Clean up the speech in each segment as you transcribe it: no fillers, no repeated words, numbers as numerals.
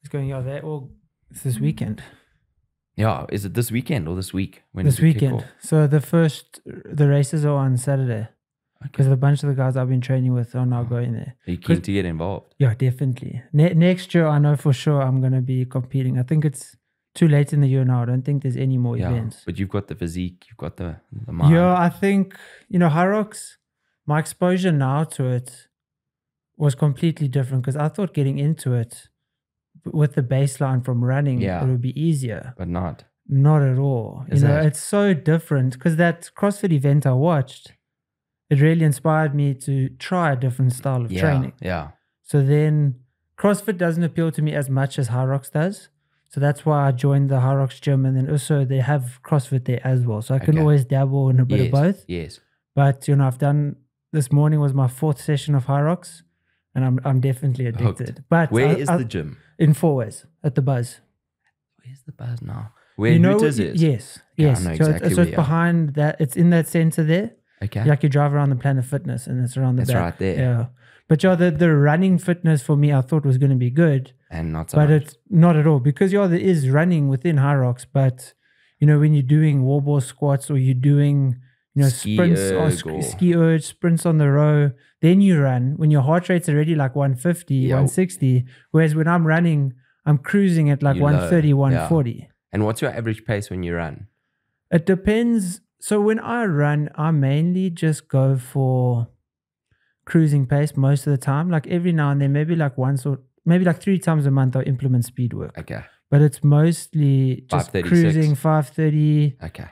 It's going, yeah, they're all it's this weekend. Yeah, is it this weekend or this week? When This does it kick weekend. off? So the races are on Saturday. Because a bunch of the guys I've been training with are now going there. Are you keen to get involved? Yeah, definitely. Next year, I know for sure I'm going to be competing. I think it's too late in the year now. I don't think there's any more events. But you've got the physique, you've got the mind. Yeah, I think, High Rocks, my exposure now to it was completely different because I thought getting into it with the baseline from running, it would be easier. But not. Not at all. It's so different because that CrossFit event I watched, it really inspired me to try a different style of training. Yeah. So then CrossFit doesn't appeal to me as much as High Rocks does. So that's why I joined the High Rocks gym, and then also they have CrossFit there as well. So I can always dabble in a bit of both. Yes. But I've done, this morning was my 4th session of High Rocks, and I'm definitely addicted. Hooked. But where is the gym? In Fourways at the Buzz. Where's the Buzz now? Where Hooters is? Yes. I know exactly so it's behind that. It's in that center there. Okay. Like you drive around the Planet Fitness and it's around the back. It's right there. Yeah. But the running fitness for me, I thought was going to be good. And not so but much. It's not at all. Because there is running within High Rocks, but when you're doing wall ball squats or you're doing sprints or ski erg, sprints on the row, then you run when your heart rate's already like 150, 160. Whereas when I'm running, I'm cruising at like 130, 140. And what's your average pace when you run? It depends. So when I run, I mainly just go for cruising pace most of the time. Like every now and then, maybe like once or maybe like 3 times a month, I'll implement speed work. Okay. But it's mostly just cruising 530. Okay.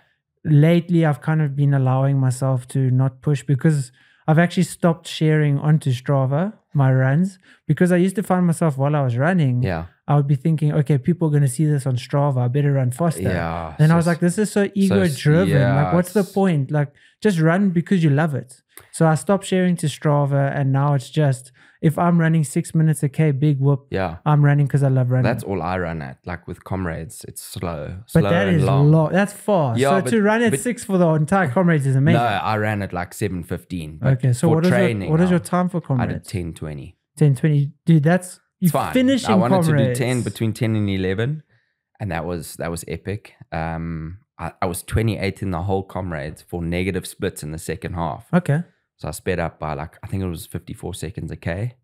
Lately, I've kind of been allowing myself to not push because I've actually stopped sharing onto Strava my runs because I used to find myself while I was running. Yeah. I would be thinking, okay, people are going to see this on Strava. I better run faster. Yeah. And I was like, this is so ego-driven. Like, what's the point? Like, just run because you love it. So I stopped sharing to Strava, and now it's just, if I'm running 6 minutes a K, big whoop. Yeah. I'm running because I love running. That's all I run at. Like with comrades, it's slow. But that is long. That's fast. Yeah, so to run at 6 for the entire comrades is amazing. No, I ran at like 7:15. Okay, so what is your time for comrades? I did 10:20. 10:20. Dude, that's... It's fine. Finishing I wanted comrades. to do 10 between 10 and 11, and that was epic. I was 28 in the whole comrades for negative splits in the second half. Okay. So I sped up by like, I think it was 54 seconds a K.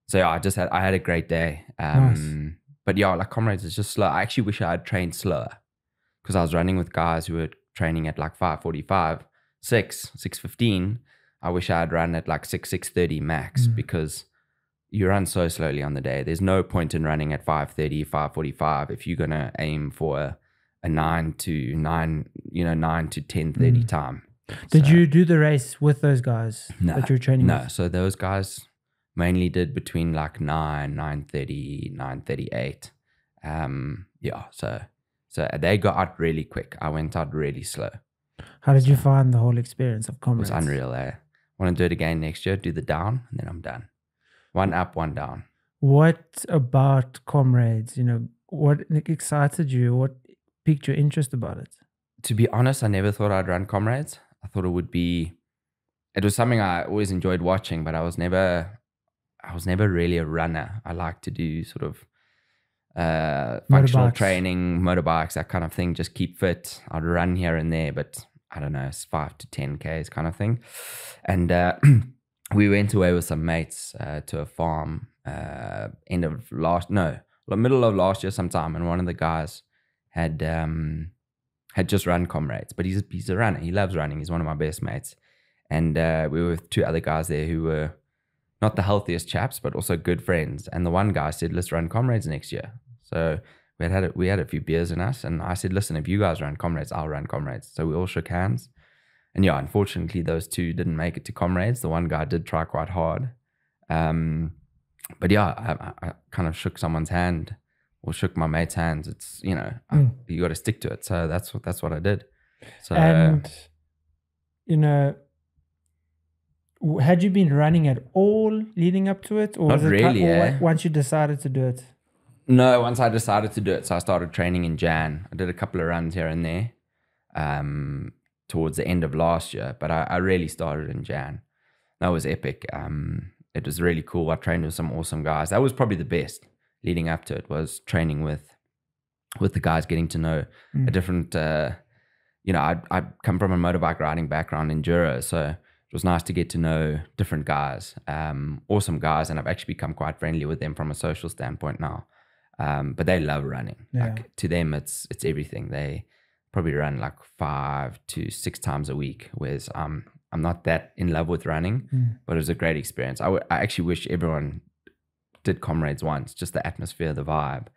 So yeah, I had a great day. Nice. But yeah, like comrades is just slow. I actually wish I had trained slower because I was running with guys who were training at like 5:45, 6:15. I wish I had run at like 6:30 max because you run so slowly on the day. There's no point in running at 5:30, 5:45 if you're gonna aim for a 9 to 10:30 time. Did you do the race with those guys that you're training with? No, so those guys mainly did between like 9:30, 9:38. Yeah, so they got out really quick. I went out really slow. How did you find the whole experience of It comrades? was unreal. Want to do it again next year, do the down, and then I'm done. 1 up, 1 down. What about comrades? What excited you? What piqued your interest about it? To be honest, I never thought I'd run comrades. I thought it was something I always enjoyed watching, but I was never really a runner. I like to do sort of functional training, motorbikes, that kind of thing, just keep fit. I'd run here and there, but I don't know, it's 5 to 10 Ks kind of thing. And we went away with some mates to a farm middle of last year sometime, and one of the guys had just run comrades, but he's a runner. He loves running. He's one of my best mates. And we were with 2 other guys there who were not the healthiest chaps, but also good friends. And the one guy said, let's run comrades next year. So we had a few beers in us, and I said, listen, if you guys run comrades, I'll run comrades. So we all shook hands. And yeah, unfortunately, those 2 didn't make it to comrades. The one guy did try quite hard. But yeah, I kind of shook someone's hand or shook my mate's hands. It's, you got to stick to it. So that's what I did. So, and, had you been running at all leading up to it? Or not really, once you decided to do it? No, once I decided to do it. So I started training in Jan. I did a couple of runs here and there towards the end of last year, but I really started in Jan. That was epic. It was really cool. I trained with some awesome guys. That was probably the best. leading up to it was training with the guys, getting to know a different, I come from a motorbike riding background, enduro, so it was nice to get to know different guys, awesome guys, and I've actually become quite friendly with them from a social standpoint now. But they love running. Like, to them, it's everything. They probably run like 5 to 6 times a week, whereas I'm not that in love with running, but it was a great experience. I actually wish everyone did Comrades once, just the atmosphere, the vibe,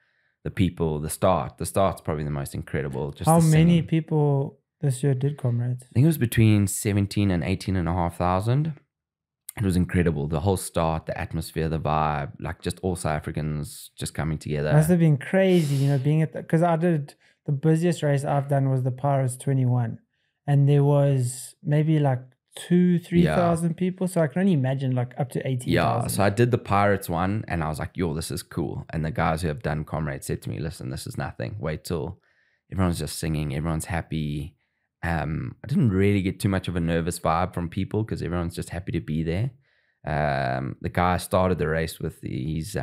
the people, the start. The start's probably the most incredible. Just how many people this year did Comrades? I think it was between 17 and 18,500. It was incredible. The whole start, the atmosphere, the vibe, like just all South Africans just coming together. Must have been crazy, being at because I did the busiest race I've done was the Pirates 21, and there was maybe like 3,000 people. So I can only imagine like up to 18,000. Yeah, so I did the Pirates one, and I was like, yo, this is cool. And the guys who have done Comrades said to me, listen, this is nothing. Wait till everyone's just singing, everyone's happy. I didn't really get too much of a nervous vibe from people because everyone's just happy to be there. The guy started the race with he's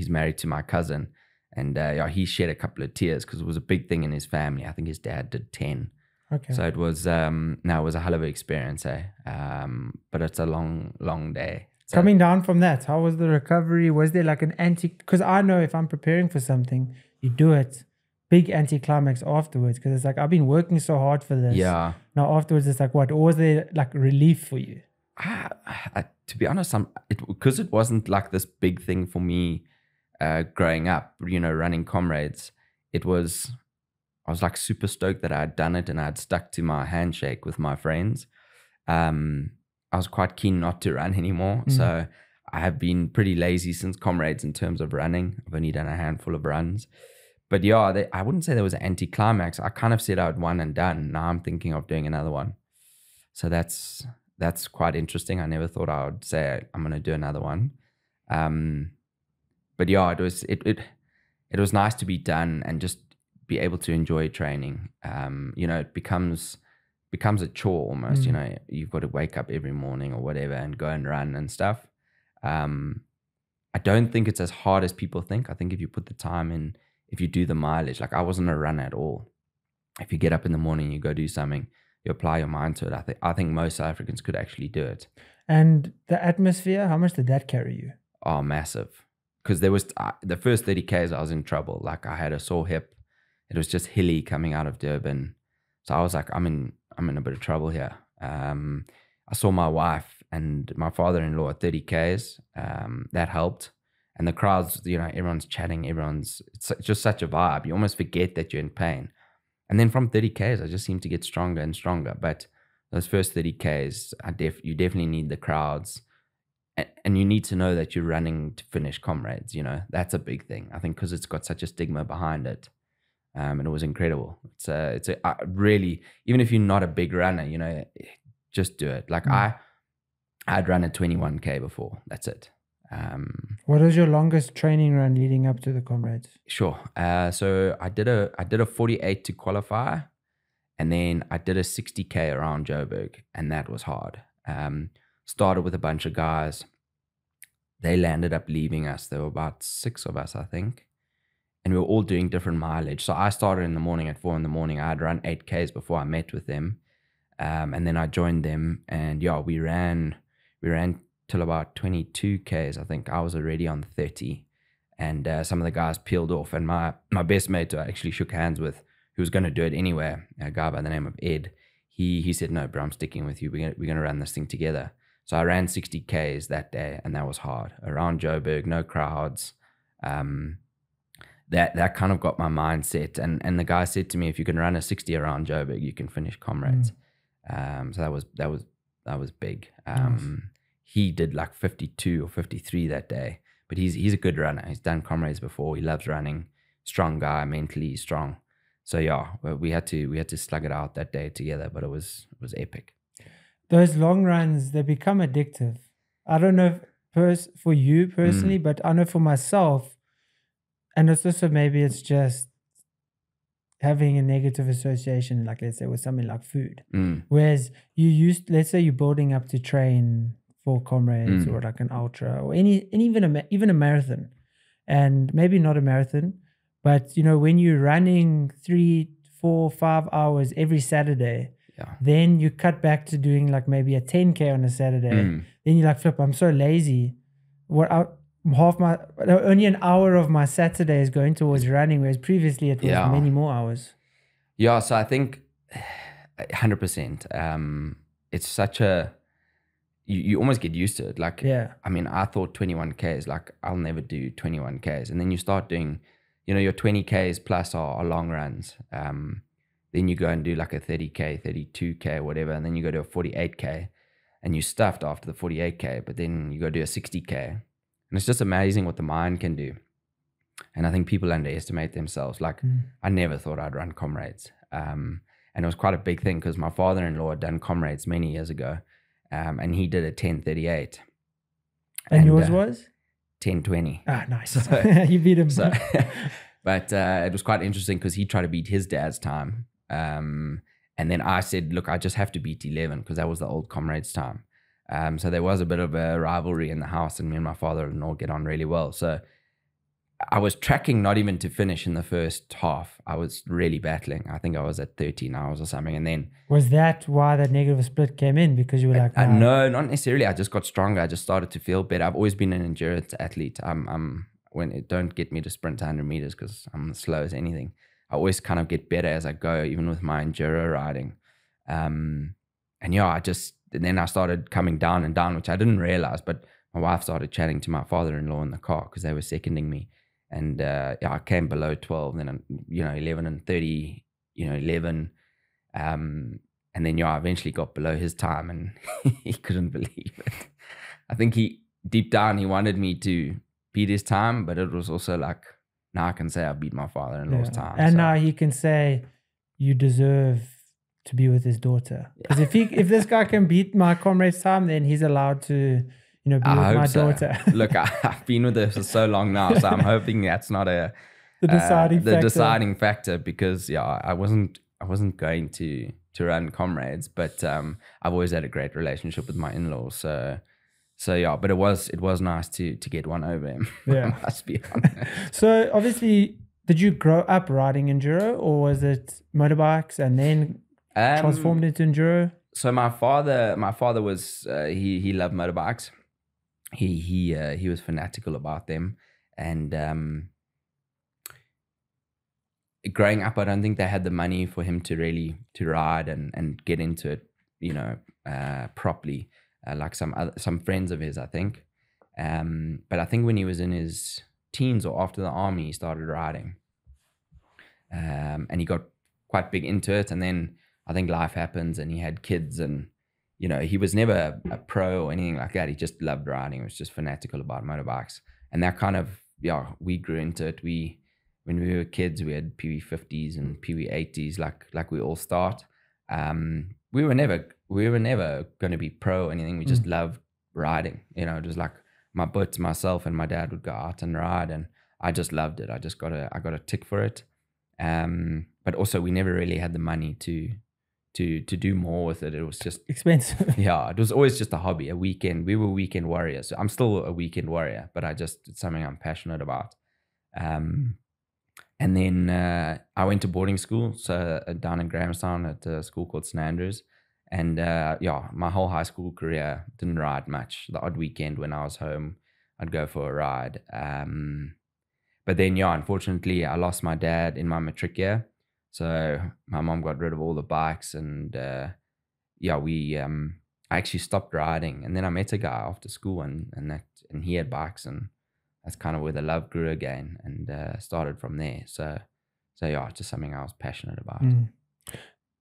married to my cousin, and he shed a couple of tears because it was a big thing in his family. I think his dad did 10. Okay. So it was it was a hell of an experience, but it's a long day. So, coming down from that, how was the recovery? Was there like an because I know if I'm preparing for something, you do it big anticlimax afterwards, because it's like, I've been working so hard for this. Yeah. Now afterwards, it's like, what? Or was there like relief for you? To be honest, because it wasn't like this big thing for me growing up, running Comrades. I was like super stoked that I had done it and I had stuck to my handshake with my friends. I was quite keen not to run anymore. So I have been pretty lazy since Comrades in terms of running. I've only done a handful of runs. But yeah, I wouldn't say there was an anticlimax. I kind of said I'd one and done. Now I'm thinking of doing another one. So that's quite interesting. I never thought I would say I'm going to do another one. But yeah, it was nice to be done and just be able to enjoy training. It becomes a chore almost. You've got to wake up every morning or whatever and go and run and stuff. I don't think it's as hard as people think. I think if you put the time in, if you do the mileage, like I wasn't a runner at all. If you get up in the morning, you go do something, you apply your mind to it. I think most South Africans could actually do it. And the atmosphere, how much did that carry you? Oh, massive. Because there was the first 30 Ks, I was in trouble. Like I had a sore hip. It was just hilly coming out of Durban. So I was like, I'm in a bit of trouble here. I saw my wife and my father-in-law at 30 Ks. That helped. And the crowds, everyone's chatting. It's just such a vibe. You almost forget that you're in pain. And then from 30 Ks, I just seem to get stronger and stronger. But those first 30 Ks, you definitely need the crowds. And you need to know that you're running to finish Comrades. That's a big thing. I think because it's got such a stigma behind it. And it was incredible. It's really, even if you're not a big runner, just do it. Like I'd run a 21K before. That's it. What was your longest training run leading up to the Comrades? Sure. So I did a 48 to qualify, and then I did a 60K around Joburg, and that was hard. Started with a bunch of guys. They landed up leaving us. There were about 6 of us, I think. And we were all doing different mileage. So I started in the morning at 4 a.m. I had run 8Ks before I met with them. And then I joined them, and yeah, we ran till about 22Ks. I think I was already on 30, and some of the guys peeled off, and my best mate who I actually shook hands with, who was going to do it anyway, a guy by the name of Ed, he said, no, bro, I'm sticking with you. We're going to run this thing together. So I ran 60Ks that day, and that was hard. Around Joburg, no crowds. That kind of got my mind set, and the guy said to me, if you can run a 60 around Joburg, you can finish Comrades. So that was big. He did like 52 or 53 that day, but he's a good runner. He's done Comrades before. He loves running. Strong guy, mentally strong. So yeah, we had to slug it out that day together, but it was epic. Those long runs, they become addictive. I don't know if for you personally, but I know for myself, and it's also maybe it's just having a negative association, like let's say with something like food. Whereas let's say you're building up to train for Comrades or like an ultra or even a marathon, and maybe not a marathon, but you know, when you're running 3, 4, 5 hours every Saturday, then you cut back to doing like maybe a 10K on a Saturday. Then you're like, flip, I'm so lazy. Only an hour of my Saturday is going towards running, whereas previously it was many more hours. Yeah, so I think 100%. It's such a, you almost get used to it. Like, I mean, I thought 21Ks, like I'll never do 21Ks. And then you start doing, you know, your 20Ks plus are long runs. Then you go and do like a 30K, 32K, whatever. And then you go to a 48K and you stuffed after the 48K, but then you go do a 60K. And it's just amazing what the mind can do. And I think people underestimate themselves. Like I never thought I'd run Comrades. And it was quite a big thing because my father-in-law had done Comrades many years ago. And he did a 10:38. And yours was? 10:20. Ah, nice. You beat him. But it was quite interesting because he tried to beat his dad's time. And then I said, look, I just have to beat 11 because that was the old Comrades time. So there was a bit of a rivalry in the house, and me and my father-in-law get on really well. So I was tracking not even to finish in the first half. I was really battling. I think I was at 13 hours or something. And then... Was that why that negative split came in? Because you were like... No, not necessarily. I just got stronger. I just started to feel better. I've always been an endurance athlete. Don't get me to sprint 100 meters because I'm the slow as anything. I always kind of get better as I go, even with my enduro riding. And then I started coming down and down, which I didn't realize, but my wife started chatting to my father-in-law in the car because they were seconding me. And I came below 12, then 11 and 30, 11. And then I eventually got below his time, and he couldn't believe it. I think deep down he wanted me to beat his time, but it was also like, now I can say I beat my father-in-law's time. And now he can say you deserve to be with his daughter. Because if this guy can beat my Comrade's time, then he's allowed to, be with my daughter. Look, I've been with her for so long now, so I'm hoping that's not the deciding factor because I wasn't going to run Comrades, but I've always had a great relationship with my in-laws. So yeah, but it was nice to get one over him. Yeah. I must be honest. So obviously, did you grow up riding enduro, or was it motorbikes and then transformed into enduro? So my father was he loved motorbikes. He was fanatical about them, and growing up, I don't think they had the money for him to ride and get into it, properly. Like some friends of his, I think. But I think when he was in his teens or after the army, he started riding. And he got quite big into it. And then I think life happens and he had kids, and, he was never a pro or anything like that. He just loved riding. He was just fanatical about motorbikes. And that kind of, we grew into it. When we were kids, we had Pee-wee 50s and Pee-wee 80s, like we all start. We were never going to be pro or anything. We just loved riding. Just like myself and my dad would go out and ride, and I just loved it. I got a tick for it. But also we never really had the money to do more with it. It was just expensive. Yeah, it was always just a hobby, a weekend. We were weekend warriors. So I'm still a weekend warrior, but it's something I'm passionate about. And then I went to boarding school, so down in Grahamstown at a school called St. Andrews. And my whole high school career didn't ride much. The odd weekend when I was home, I'd go for a ride. But then, unfortunately, I lost my dad in my matric year. So my mom got rid of all the bikes, and I actually stopped riding. And then I met a guy after school, and he had bikes, and that's kind of where the love grew again, and started from there. So just something I was passionate about.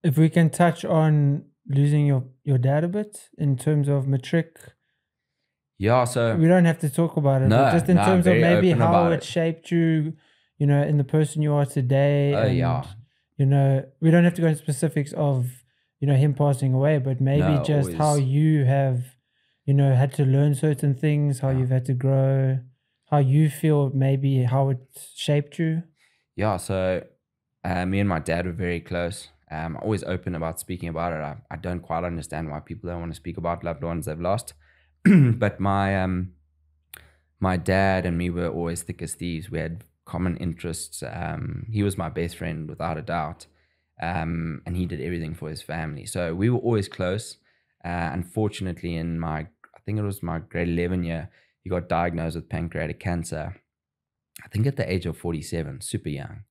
If we can touch on losing your dad a bit in terms of matric. Yeah, so we don't have to talk about it, but just in terms of maybe how it shaped you, in the person you are today. We don't have to go into specifics of, him passing away, but maybe just how you have, had to learn certain things, how you've had to grow, how you feel, maybe how it shaped you. Yeah, so me and my dad were very close. I'm always open about speaking about it. I don't quite understand why people don't want to speak about loved ones they've lost. But my my dad and me were always thick as thieves. We had common interests. He was my best friend without a doubt. And he did everything for his family. So we were always close. Unfortunately, I think it was my grade 11 year, he got diagnosed with pancreatic cancer. I think at the age of 47, super young.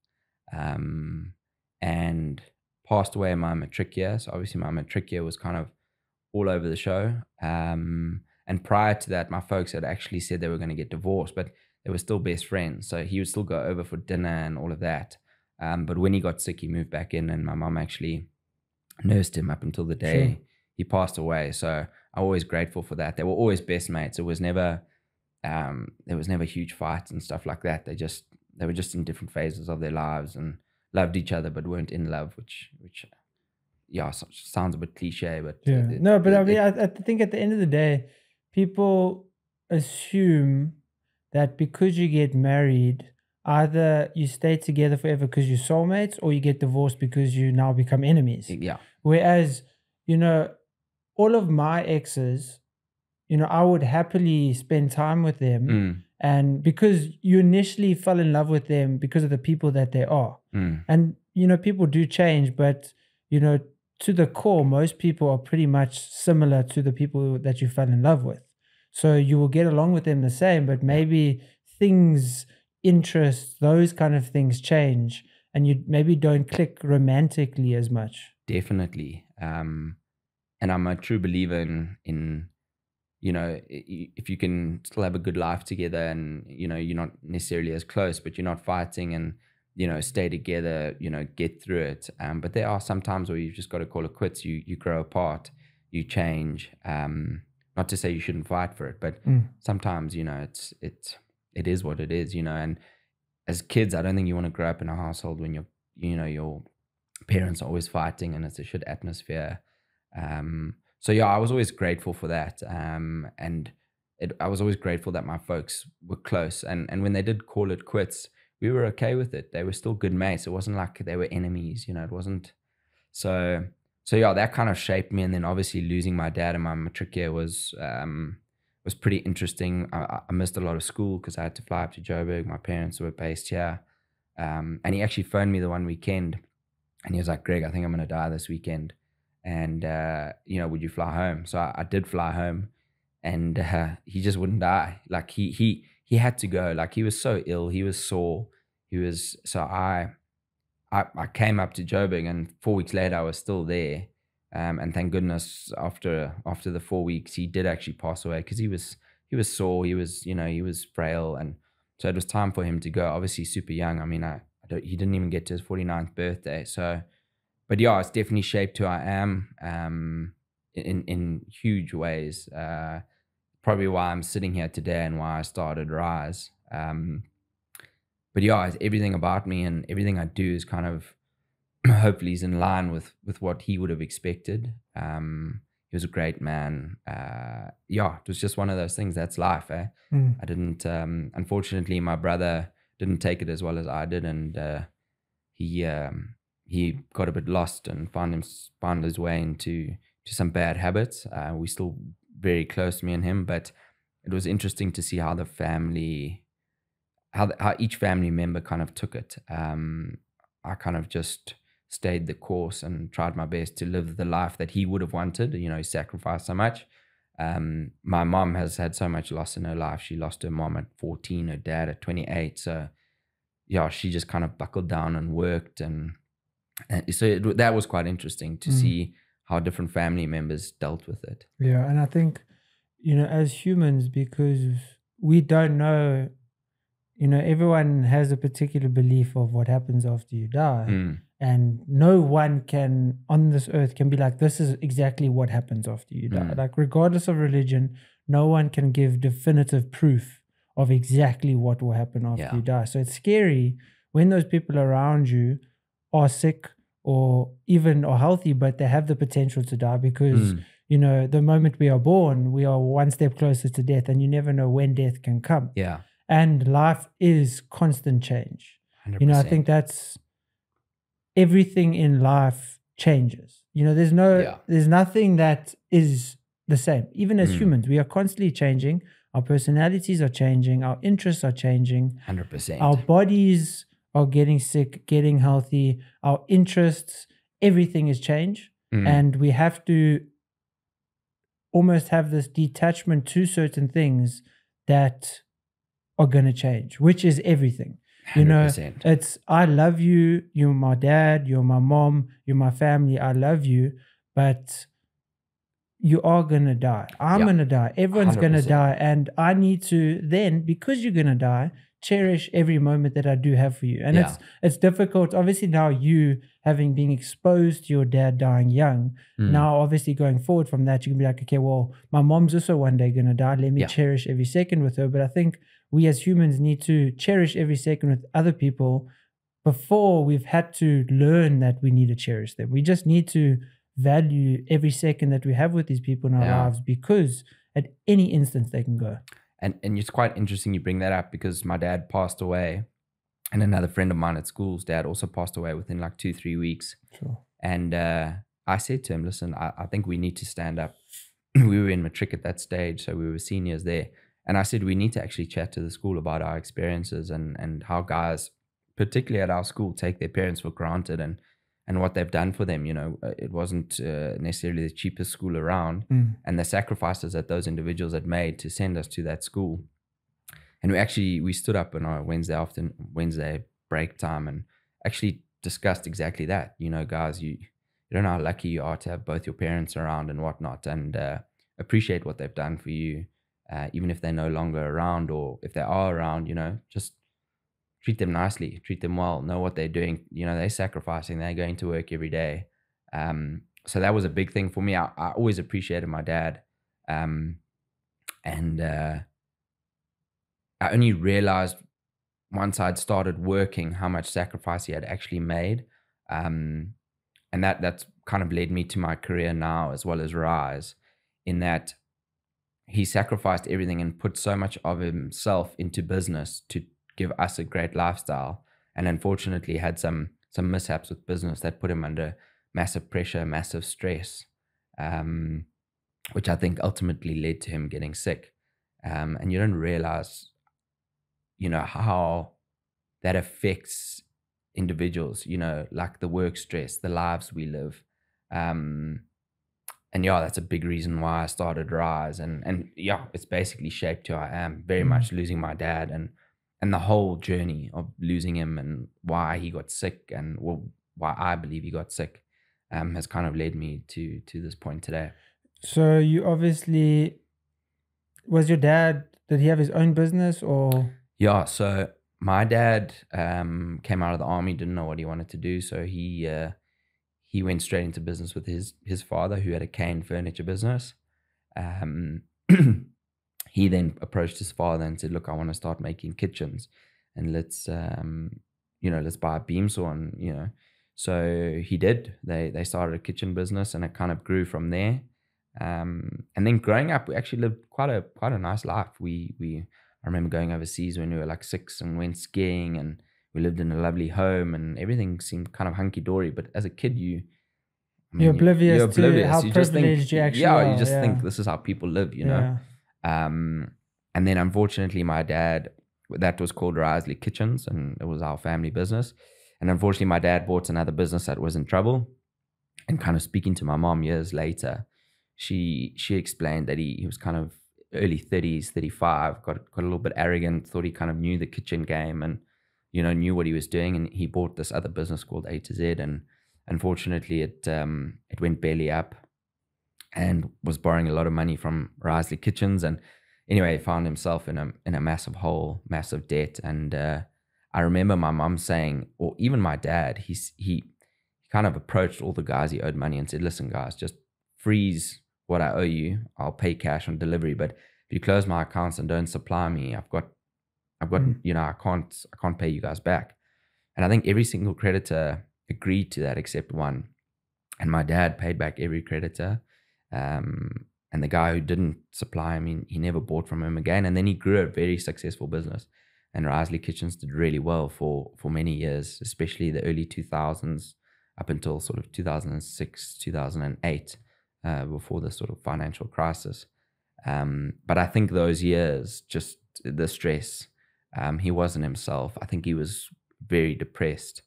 And passed away in my matric year. So obviously my matric year was kind of all over the show. And prior to that, my folks had actually said they were going to get divorced, but they were still best friends. So he would still go over for dinner and all of that. But when he got sick, he moved back in, and my mom actually nursed him up until the day he passed away. So I'm always grateful for that. They were always best mates. It was never, there was never huge fights and stuff like that. They were just in different phases of their lives and loved each other, but weren't in love, which yeah, sounds a bit cliche, but yeah. I think at the end of the day, people assume that because you get married, either you stay together forever because you're soulmates, or you get divorced because you now become enemies. Yeah. Whereas, all of my exes, I would happily spend time with them. And because you initially fell in love with them because of the people that they are. And, people do change, but, to the core, most people are pretty much similar to the people that you fell in love with. So you will get along with them the same, but maybe things, interests, those kind of things change, and you maybe don't click romantically as much. Definitely. And I'm a true believer in if you can still have a good life together and, you're not necessarily as close, but you're not fighting and, stay together, get through it. But there are some times where you've just got to call it quits. You grow apart, you change. Not to say you shouldn't fight for it, but sometimes, it is what it is, and as kids, I don't think you want to grow up in a household when your parents are always fighting and it's a shit atmosphere. So yeah, I was always grateful for that. I was always grateful that my folks were close. And when they did call it quits, we were okay with it. They were still good mates. It wasn't like they were enemies, it wasn't. So yeah, that kind of shaped me. And then obviously losing my dad in my matric year was pretty interesting. I missed a lot of school because I had to fly up to Joburg. My parents were based here. And he actually phoned me the one weekend and he was like, Greg, I think I'm going to die this weekend. And, would you fly home? So I did fly home, and he just wouldn't die. Like he had to go. Like he was so ill. He was sore. So I came up to Joburg, and 4 weeks later I was still there. And thank goodness after the 4 weeks, he did actually pass away because he was sore. He was frail. And so it was time for him to go. Obviously super young. I mean, he didn't even get to his 49th birthday. So, but yeah, it's definitely shaped who I am in huge ways. Probably why I'm sitting here today and why I started Rise. But yeah, it's everything about me and everything I do is kind of hopefully is in line with what he would have expected. He was a great man. Yeah, it was just one of those things. That's life. I didn't, unfortunately, my brother didn't take it as well as I did, and he got a bit lost and found his way into some bad habits. We're still very close, me and him, but it was interesting to see how the family, how each family member kind of took it. I kind of just stayed the course and tried my best to live the life that he would have wanted. He sacrificed so much. My mom has had so much loss in her life. She lost her mom at 14, her dad at 28. So yeah, she just kind of buckled down and worked. And so that was quite interesting to see how different family members dealt with it. Yeah. And I think, as humans, because we don't know, everyone has a particular belief of what happens after you die. And no one on this earth can be like, this is exactly what happens after you die. Like, regardless of religion, no one can give definitive proof of exactly what will happen after you die. So it's scary when those people around you are sick or even are healthy, but they have the potential to die because, the moment we are born, we are one step closer to death, and you never know when death can come. Yeah. And life is constant change. 100%. I think that's everything in life changes. There's nothing that is the same. Even as humans, we are constantly changing. Our personalities are changing. Our interests are changing. 100%. Our bodies are getting sick, getting healthy. Our interests, everything is change. And we have to almost have this detachment to certain things that are going to change, which is everything. 100%. You know, it's, I love you. You're my dad. You're my mom. You're my family. I love you. But you are going to die. I'm going to die. Everyone's going to die. And I need to then, because you're going to die, cherish every moment that I do have for you. And it's difficult. Obviously now you having been exposed to your dad dying young, now obviously going forward from that, you can be like, okay, well, my mom's also one day going to die. Let me cherish every second with her. But I think we as humans need to cherish every second with other people before we've had to learn that we need to cherish them. We just need to value every second that we have with these people in our lives, because at any instance they can go. And it's quite interesting you bring that up, because my dad passed away, and another friend of mine at school's dad also passed away within like 2-3 weeks. Sure. And I said to him, listen, I think we need to stand up. We were in matric at that stage, so we were seniors there. And I said, we need to actually chat to the school about our experiences and how guys, particularly at our school, take their parents for granted and what they've done for them. You know, it wasn't necessarily the cheapest school around, and the sacrifices that those individuals had made to send us to that school. And we stood up on our Wednesday break time and actually discussed exactly that. You know, guys, you don't know how lucky you are to have both your parents around and whatnot, and appreciate what they've done for you, even if they're no longer around, or if they are around, you know, just treat them nicely, treat them well, know what they're doing. You know, they're sacrificing, they're going to work every day. So that was a big thing for me. I always appreciated my dad. And I only realized once I'd started working how much sacrifice he had actually made. And that's kind of led me to my career now, as well as Rise, in that he sacrificed everything and put so much of himself into business to give us a great lifestyle, and unfortunately had some mishaps with business that put him under massive pressure, massive stress, which I think ultimately led to him getting sick. And you don't realize, you know, how that affects individuals, you know, like the work stress, the lives we live. And that's a big reason why I started Rise, and it's basically shaped who I am, very much losing my dad and the whole journey of losing him, and why he got sick, and why I believe he got sick, has kind of led me to this point today. So you obviously, was your dad, did he have his own business or? Yeah, so my dad came out of the army, didn't know what he wanted to do, so he went straight into business with his father, who had a cane furniture business. He then approached his father and said, look, I want to start making kitchens, and let's buy a beam saw. And, you know, so he did. They started a kitchen business, and it kind of grew from there. And then growing up, we actually lived quite a nice life. I remember going overseas when we were like 6 and went skiing, and we lived in a lovely home, and everything seemed kind of hunky-dory. But as a kid, you're oblivious to how privileged you actually are. You just think this is how people live, you know. And then unfortunately my dad, that was called Risley Kitchens, and it was our family business. And unfortunately my dad bought another business that was in trouble. And kind of speaking to my mom years later, she explained that he was kind of early 30s, 35, got a little bit arrogant, thought he kind of knew the kitchen game and, you know, knew what he was doing. And he bought this other business called A to Z, and unfortunately it went belly up, and was borrowing a lot of money from Risley Kitchens. And anyway, he found himself in a massive hole, massive debt. And I remember my mom saying, or even my dad, he kind of approached all the guys he owed money and said, listen guys, just freeze what I owe you. I'll pay cash on delivery, but if you close my accounts and don't supply me, I've got you know, I can't pay you guys back. And I think every single creditor agreed to that except one. And my dad paid back every creditor. And the guy who didn't supply him, he never bought from him again. And then he grew a very successful business. And Risley Kitchens did really well for many years, especially the early 2000s up until sort of 2006, 2008, before the sort of financial crisis. But I think those years, just the stress, he wasn't himself. I think he was very depressed.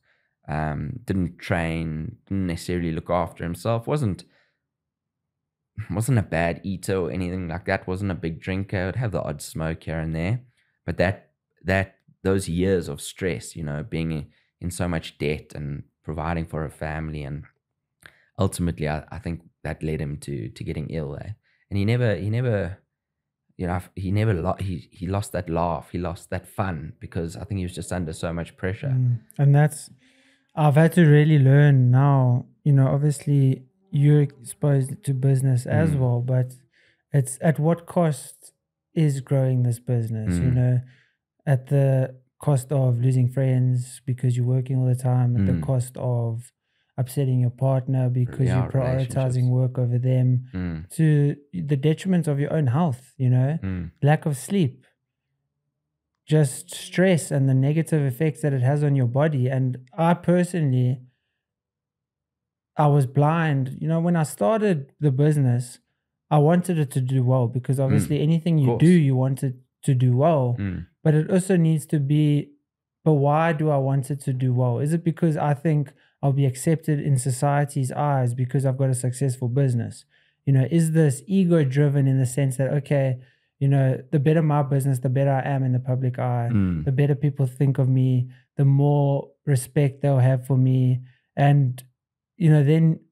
Didn't train, didn't necessarily look after himself, wasn't a bad eater or anything like that, wasn't a big drinker, would have the odd smoke here and there. But those years of stress, being in so much debt and providing for a family, and ultimately I think that led him to getting ill. And he never he lost that laugh, he lost that fun, because I think he was just under so much pressure. And I've had to really learn now, obviously you're exposed to business as well, but it's at what cost is growing this business, at the cost of losing friends because you're working all the time, at the cost of upsetting your partner because you're prioritizing work over them, to the detriment of your own health, lack of sleep, just stress and the negative effects that it has on your body. And I personally, I was blind. When I started the business, I wanted it to do well, because obviously anything you do, you want it to do well. But it also needs to be, but why do I want it to do well? Is it because I think I'll be accepted in society's eyes because I've got a successful business? Is this ego driven in the sense that, okay, the better my business, the better I am in the public eye, the better people think of me, the more respect they'll have for me. And,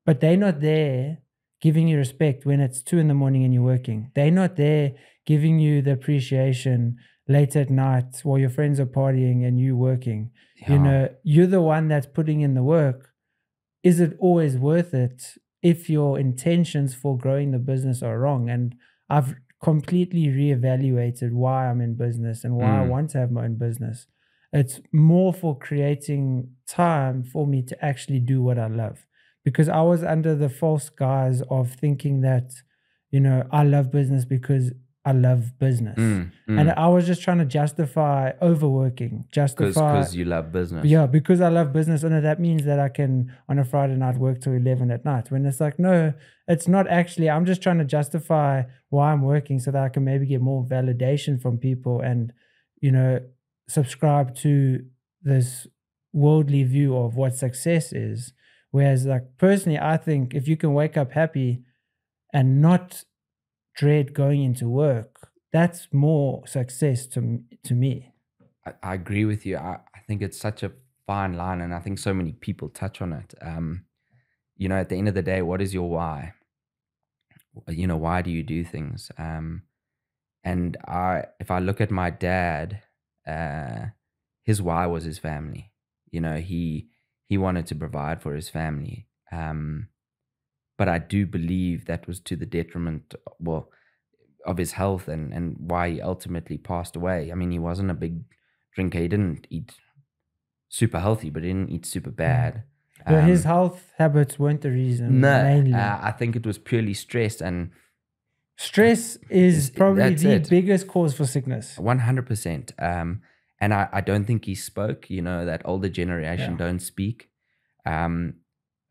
but they're not there giving you respect when it's 2 a.m. and you're working. They're not there giving you the appreciation late at night while your friends are partying and you working. You're the one that's putting in the work. Is it always worth it if your intentions for growing the business are wrong? And I've completely reevaluated why I'm in business and why I want to have my own business. It's more for creating time for me to actually do what I love, because I was under the false guise of thinking that, I love business because I love business. And I was just trying to justify overworking, because you love business. Yeah, because I love business. And that means that I can, on a Friday night, work till 11 at night. When it's like, no, it's not actually. I'm just trying to justify why I'm working so that I can maybe get more validation from people and, subscribe to this worldly view of what success is. Whereas, like, personally, I think if you can wake up happy and not dread going into work, that's more success to me. I agree with you. I think it's such a fine line, and I think so many people touch on it. At the end of the day, what is your why? Why do you do things? And if I look at my dad, his why was his family. He wanted to provide for his family. But I do believe that was to the detriment, of his health and why he ultimately passed away. I mean, he wasn't a big drinker. He didn't eat super healthy, but he didn't eat super bad. His health habits weren't the reason. No, mainly. I think it was purely stress. And stress is probably the biggest cause for sickness. 100%. And I don't think he spoke. That older generation don't speak. And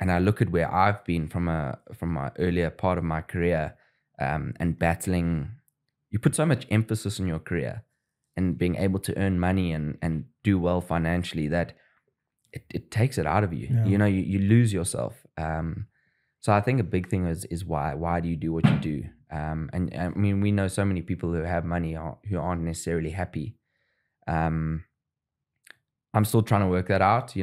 I look at where I've been from my earlier part of my career, and battling. You put so much emphasis on your career and being able to earn money and do well financially that it takes it out of you. Yeah. You lose yourself. So I think a big thing is why. Why do you do what you do? And I mean, we know so many people who have money who aren't necessarily happy. I'm still trying to work that out.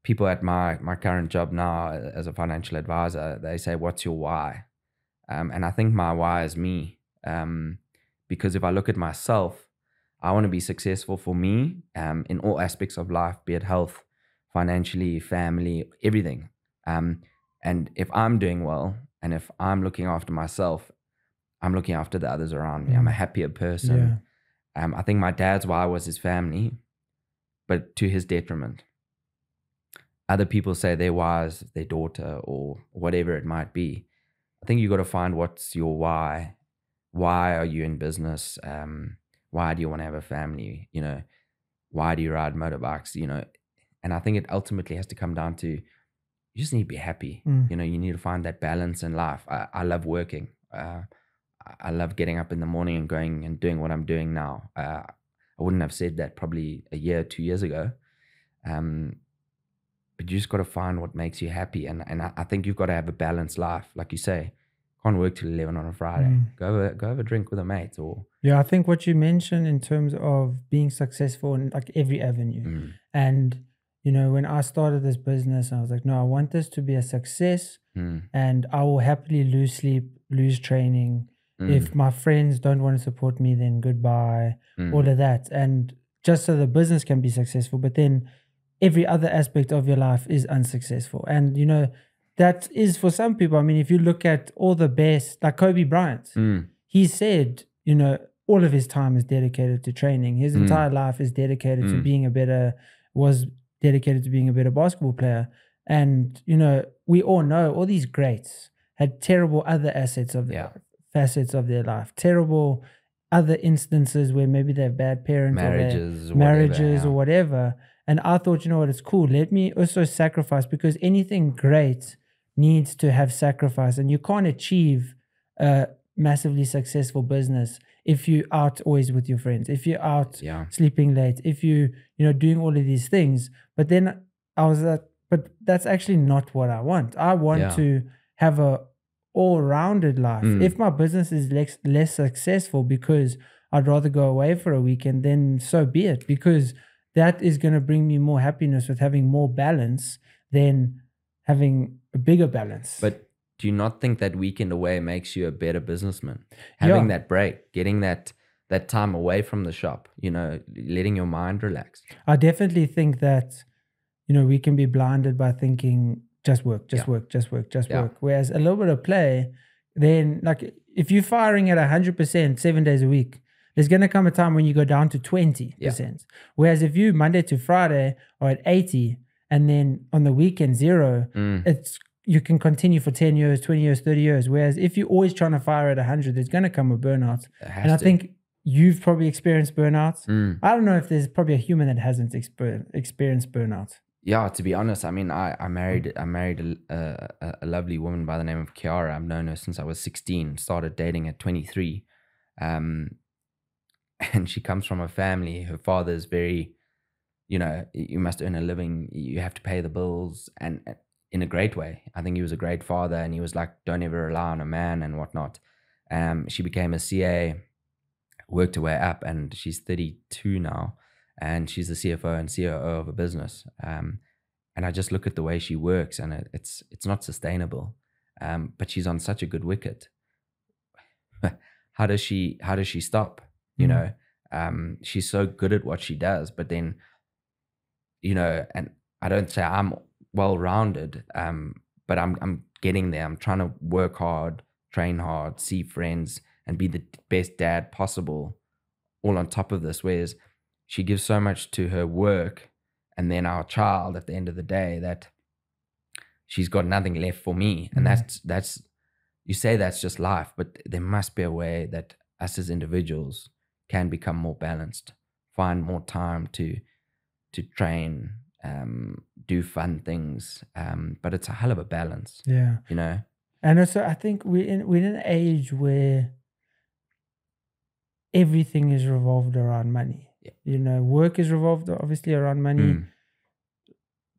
People at my current job now as a financial advisor, they say, what's your why? And I think my why is me. Because if I look at myself, I want to be successful for me in all aspects of life, be it health, financially, family, everything. And if I'm doing well, and if I'm looking after myself, I'm looking after the others around me. I'm a happier person. Yeah. I think my dad's why was his family, but to his detriment. Other people say their why is their daughter or whatever it might be. I think you got to find what's your why. Why are you in business? Why do you want to have a family? Why do you ride motorbikes? And I think it ultimately has to come down to, you just need to be happy. You need to find that balance in life. I love working. I love getting up in the morning and going and doing what I'm doing now. I wouldn't have said that probably a year, 2 years ago. But you just got to find what makes you happy. And I think you've got to have a balanced life. Like you say, can't work till 11 on a Friday. Go have a drink with a mate. Yeah, I think what you mentioned in terms of being successful in like every avenue. And, you know, when I started this business, I was like, no, I want this to be a success. And I will happily lose sleep, lose training. If my friends don't want to support me, then goodbye, all of that. And just so the business can be successful, but then every other aspect of your life is unsuccessful. And, you know, that is for some people. I mean, if you look at all the best, like Kobe Bryant, he said, you know, all of his time is dedicated to training. His entire life is dedicated to being was dedicated to being a better basketball player. And, you know, we all know all these greats had terrible other facets of their life, terrible other instances where maybe they have bad parents, marriages or whatever. And I thought, you know what, it's cool. Let me also sacrifice, because anything great needs to have sacrifice. And you can't achieve a massively successful business if you're out always with your friends, if you're out sleeping late, if you know, doing all of these things. But then I was like, but that's actually not what I want. I want to have a all-rounded life. If my business is less successful because I'd rather go away for a weekend, then so be it, because that is going to bring me more happiness with having more balance than having a bigger balance. But do you not think that weekend away makes you a better businessman? Having that break, getting that time away from the shop, you know, letting your mind relax. I definitely think that, you know, we can be blinded by thinking just work. Whereas a little bit of play, then like if you're firing at 100% 7 days a week, there's going to come a time when you go down to 20%. Whereas if you Monday to Friday are at 80 and then on the weekend 0, you can continue for 10 years, 20 years, 30 years. Whereas if you're always trying to fire at 100, there's going to come a burnout. And I think you've probably experienced burnouts. I don't know if there's probably a human that hasn't experienced burnout. Yeah, to be honest, I mean, I married a lovely woman by the name of Kiara. I've known her since I was 16, started dating at 23. And she comes from a family, her father's very, you know, you must earn a living, you have to pay the bills, and in a great way. I think he was a great father, and he was like, don't ever rely on a man and whatnot. She became a CA, worked her way up, and she's 32 now, and she's the CFO and COO of a business. And I just look at the way she works, and it's not sustainable. But she's on such a good wicket. How does she stop? You know, she's so good at what she does, but then, you know, and I don't say I'm well-rounded, but I'm getting there. I'm trying to work hard, train hard, see friends, and be the best dad possible, all on top of this. Whereas she gives so much to her work and then our child at the end of the day that she's got nothing left for me. And that's you say that's just life, but there must be a way that us as individuals can become more balanced, find more time to train, do fun things, but it's a hell of a balance. Yeah, you know. And also, I think we're in an age where everything is revolved around money. Yeah. You know, work is revolved obviously around money.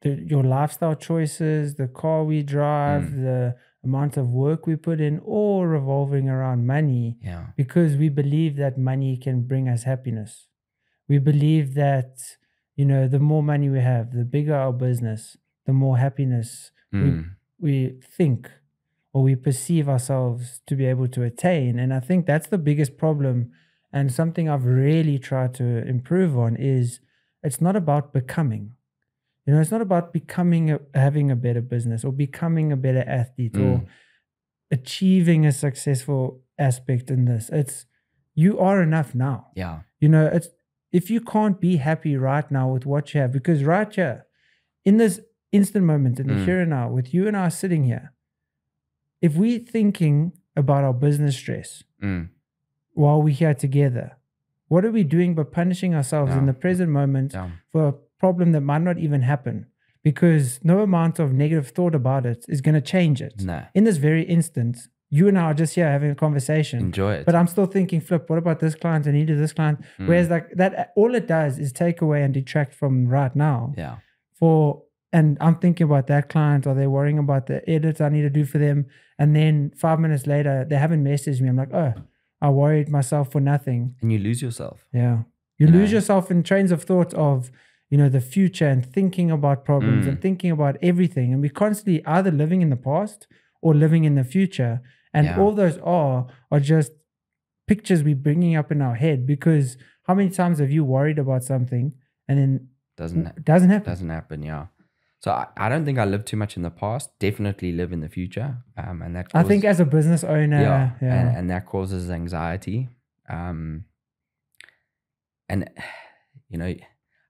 Your lifestyle choices, the car we drive, the amount of work we put in, all revolving around money. Yeah. Because we believe that money can bring us happiness. We believe that, you know, the more money we have, the bigger our business, the more happiness we think or we perceive ourselves to be able to attain. And I think that's the biggest problem, and something I've really tried to improve on is it's not about becoming. You know, it's not about having a better business or becoming a better athlete or achieving a successful aspect in this. It's you are enough now. Yeah. You know, it's if you can't be happy right now with what you have, because right here, in this instant moment, in the here and now, with you and I sitting here, if we're thinking about our business stress while we're here together, what are we doing but punishing ourselves in the present moment for a problem that might not even happen? Because no amount of negative thought about it is going to change it. No. In this very instant, you and I are just here having a conversation. Enjoy it. But I'm still thinking, flip, what about this client? I needed this client. Whereas like that, all it does is take away and detract from right now. Yeah. And I'm thinking about that client, or they're worrying about the edits I need to do for them. And then 5 minutes later, they haven't messaged me. I'm like, oh, I worried myself for nothing. And you lose yourself. Yeah. You lose yourself in trains of thought of, the future, and thinking about problems and thinking about everything. And we're constantly either living in the past or living in the future. And all those are just pictures we're bringing up in our head, because how many times have you worried about something and then doesn't happen? Doesn't happen, yeah. So I don't think I live too much in the past. Definitely live in the future. And that I think as a business owner, and that causes anxiety. And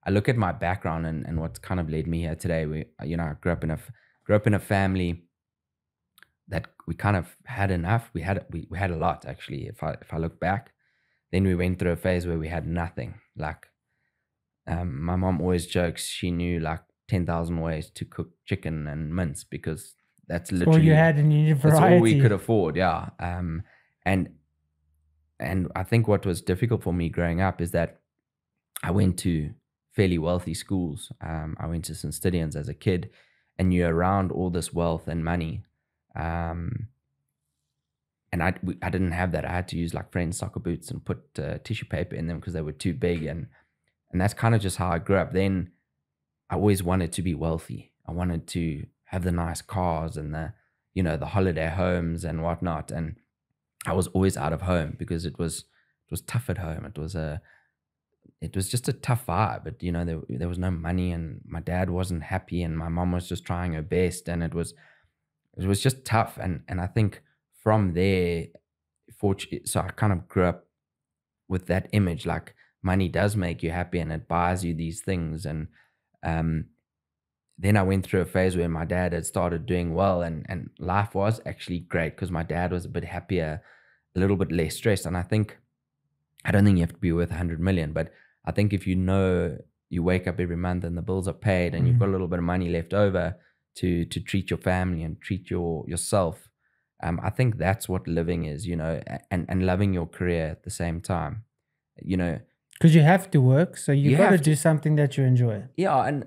I look at my background and what's kind of led me here today. I grew up in a family that we kind of had enough. We had a lot, actually. If I look back, then we went through a phase where we had nothing. Like, my mom always jokes she knew like 10,000 ways to cook chicken and mince, because that's literally all you had, and you needed variety. That's all we could afford. Yeah. And I think what was difficult for me growing up is that I went to fairly wealthy schools. I went to St. Stithians as a kid, and you're around all this wealth and money. And I didn't have that. I had to use like friends' soccer boots and put tissue paper in them because they were too big. And that's kind of just how I grew up. Then I always wanted to be wealthy. I wanted to have the nice cars and the holiday homes and whatnot. And I was always out of home because it was tough at home. It was just a tough vibe. But there was no money, and my dad wasn't happy, and my mom was just trying her best, and it was just tough. And I think from there, so I kind of grew up with that image, like money does make you happy and it buys you these things. And then I went through a phase where my dad had started doing well, and life was actually great because my dad was a bit happier, a little bit less stressed. And I don't think you have to be worth 100 million, but I think if you wake up every month and the bills are paid and you've got a little bit of money left over to treat your family and treat yourself, I think that's what living is, and loving your career at the same time, Because you have to work, so you got to do something that you enjoy. Yeah, and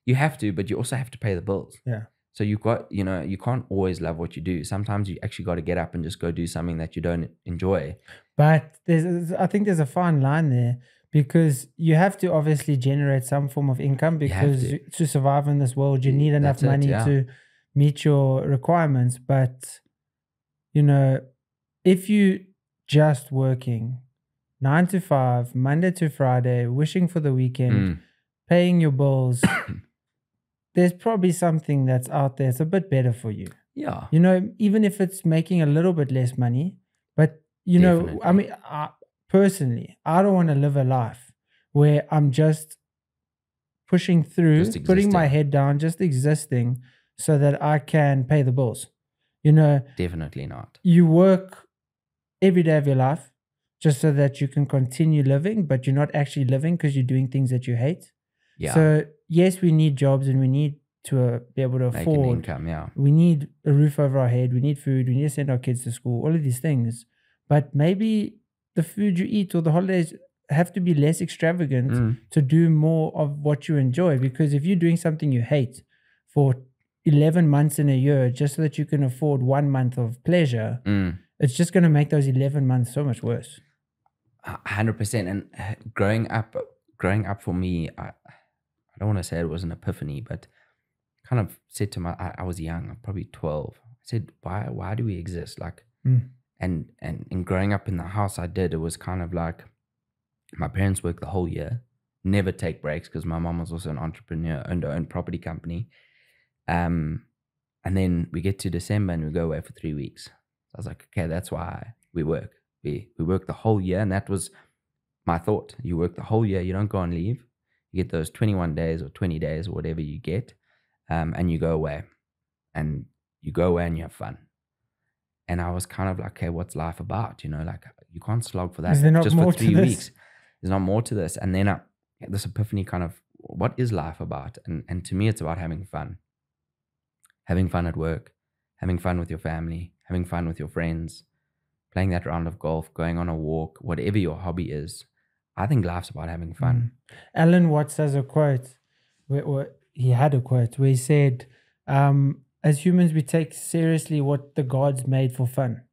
you have to, but you also have to pay the bills. Yeah. So you've got, you can't always love what you do. Sometimes you actually got to get up and just go do something that you don't enjoy. But I think there's a fine line there, because you have to obviously generate some form of income, because to survive in this world, you need enough money to meet your requirements. But, if you just working 9 to 5, Monday to Friday, wishing for the weekend, paying your bills, there's probably something that's out there. It's a bit better for you. Yeah. Even if it's making a little bit less money, but Definitely. I mean, personally, I don't want to live a life where I'm just pushing through, putting my head down, just existing so that I can pay the bills. Definitely not. You work every day of your life just so that you can continue living, but you're not actually living because you're doing things that you hate. Yeah. So yes, we need jobs, and we need to be able to afford an income. Yeah. We need a roof over our head. We need food. We need to send our kids to school. All of these things. But maybe the food you eat or the holidays have to be less extravagant to do more of what you enjoy. Because if you're doing something you hate for 11 months in a year just so that you can afford 1 month of pleasure, it's just going to make those 11 months so much worse. 100%. And growing up for me, I don't want to say it was an epiphany, but kind of said to I was young, I'm probably 12. I said, why do we exist? Like, and in growing up in the house I did, it was kind of like my parents worked the whole year, never take breaks, because my mom was also an entrepreneur, owned her own property company. And then we get to December and we go away for 3 weeks. So I was like, okay, that's why we work. We work the whole year. And that was my thought. You work the whole year. You don't go on leave. You get those 21 days or 20 days or whatever you get. And you go away. And you go away and you have fun. And I was kind of like, okay, what's life about? Like, you can't slog for that just for 3 weeks. There's not more to this. And then this epiphany kind of, what is life about? And to me, it's about having fun. Having fun at work, having fun with your family, having fun with your friends, playing that round of golf, going on a walk, whatever your hobby is. I think life's about having fun. Alan Watts has a quote. He had a quote where he said, as humans, we take seriously what the gods made for fun.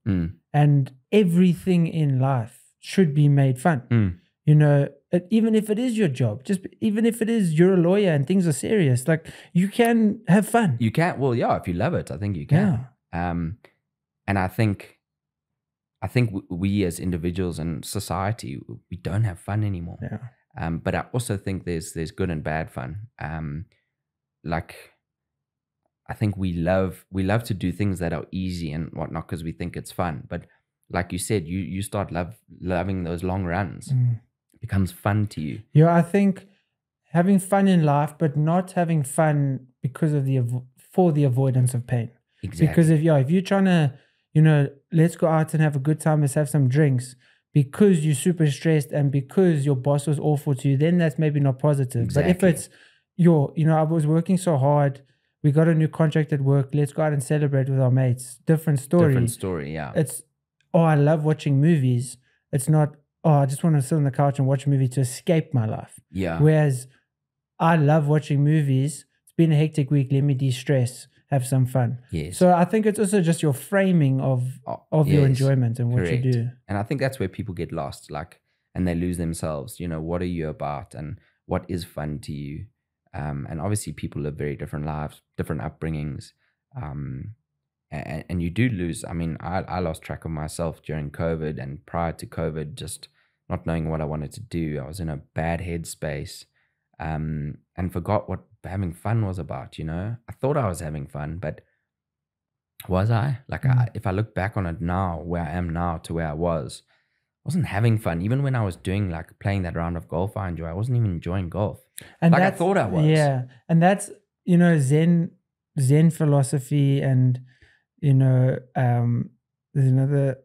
And everything in life should be made fun. You know, even if it is your job, even if it is you're a lawyer and things are serious, like you can have fun. You can. Well, yeah, if you love it, I think you can. And I think we as individuals and society, we don't have fun anymore. But I also think there's good and bad fun. Like I think we love to do things that are easy and whatnot because we think it's fun. But like you said, you start loving those long runs. It becomes fun to you. Yeah, I think having fun in life, but not having fun because of for the avoidance of pain. Exactly. Because if you're trying to, you know, let's go out and have a good time, let's have some drinks, because you're super stressed and because your boss was awful to you, then that's maybe not positive. Exactly. But if it's I was working so hard, we got a new contract at work, let's go out and celebrate with our mates. Different story, yeah. It's, I love watching movies. It's not, I just want to sit on the couch and watch a movie to escape my life. Yeah. Whereas I love watching movies. It's been a hectic week. Let me de-stress, have some fun. Yes. So I think it's also just your framing of your enjoyment and what you do. And I think that's where people get lost, and they lose themselves. You know, what are you about and what is fun to you? And obviously people live very different lives, different upbringings. And you do lose. I mean, I lost track of myself during COVID and prior to COVID, just not knowing what I wanted to do. I was in a bad headspace and forgot what having fun was about, you know. I thought I was having fun, but was I? If I look back on it now, where I am now to where I wasn't having fun. Even when I was doing playing that round of golf I wasn't even enjoying golf. And I thought I was. Yeah. And that's, you know, Zen philosophy. And, you know, there's another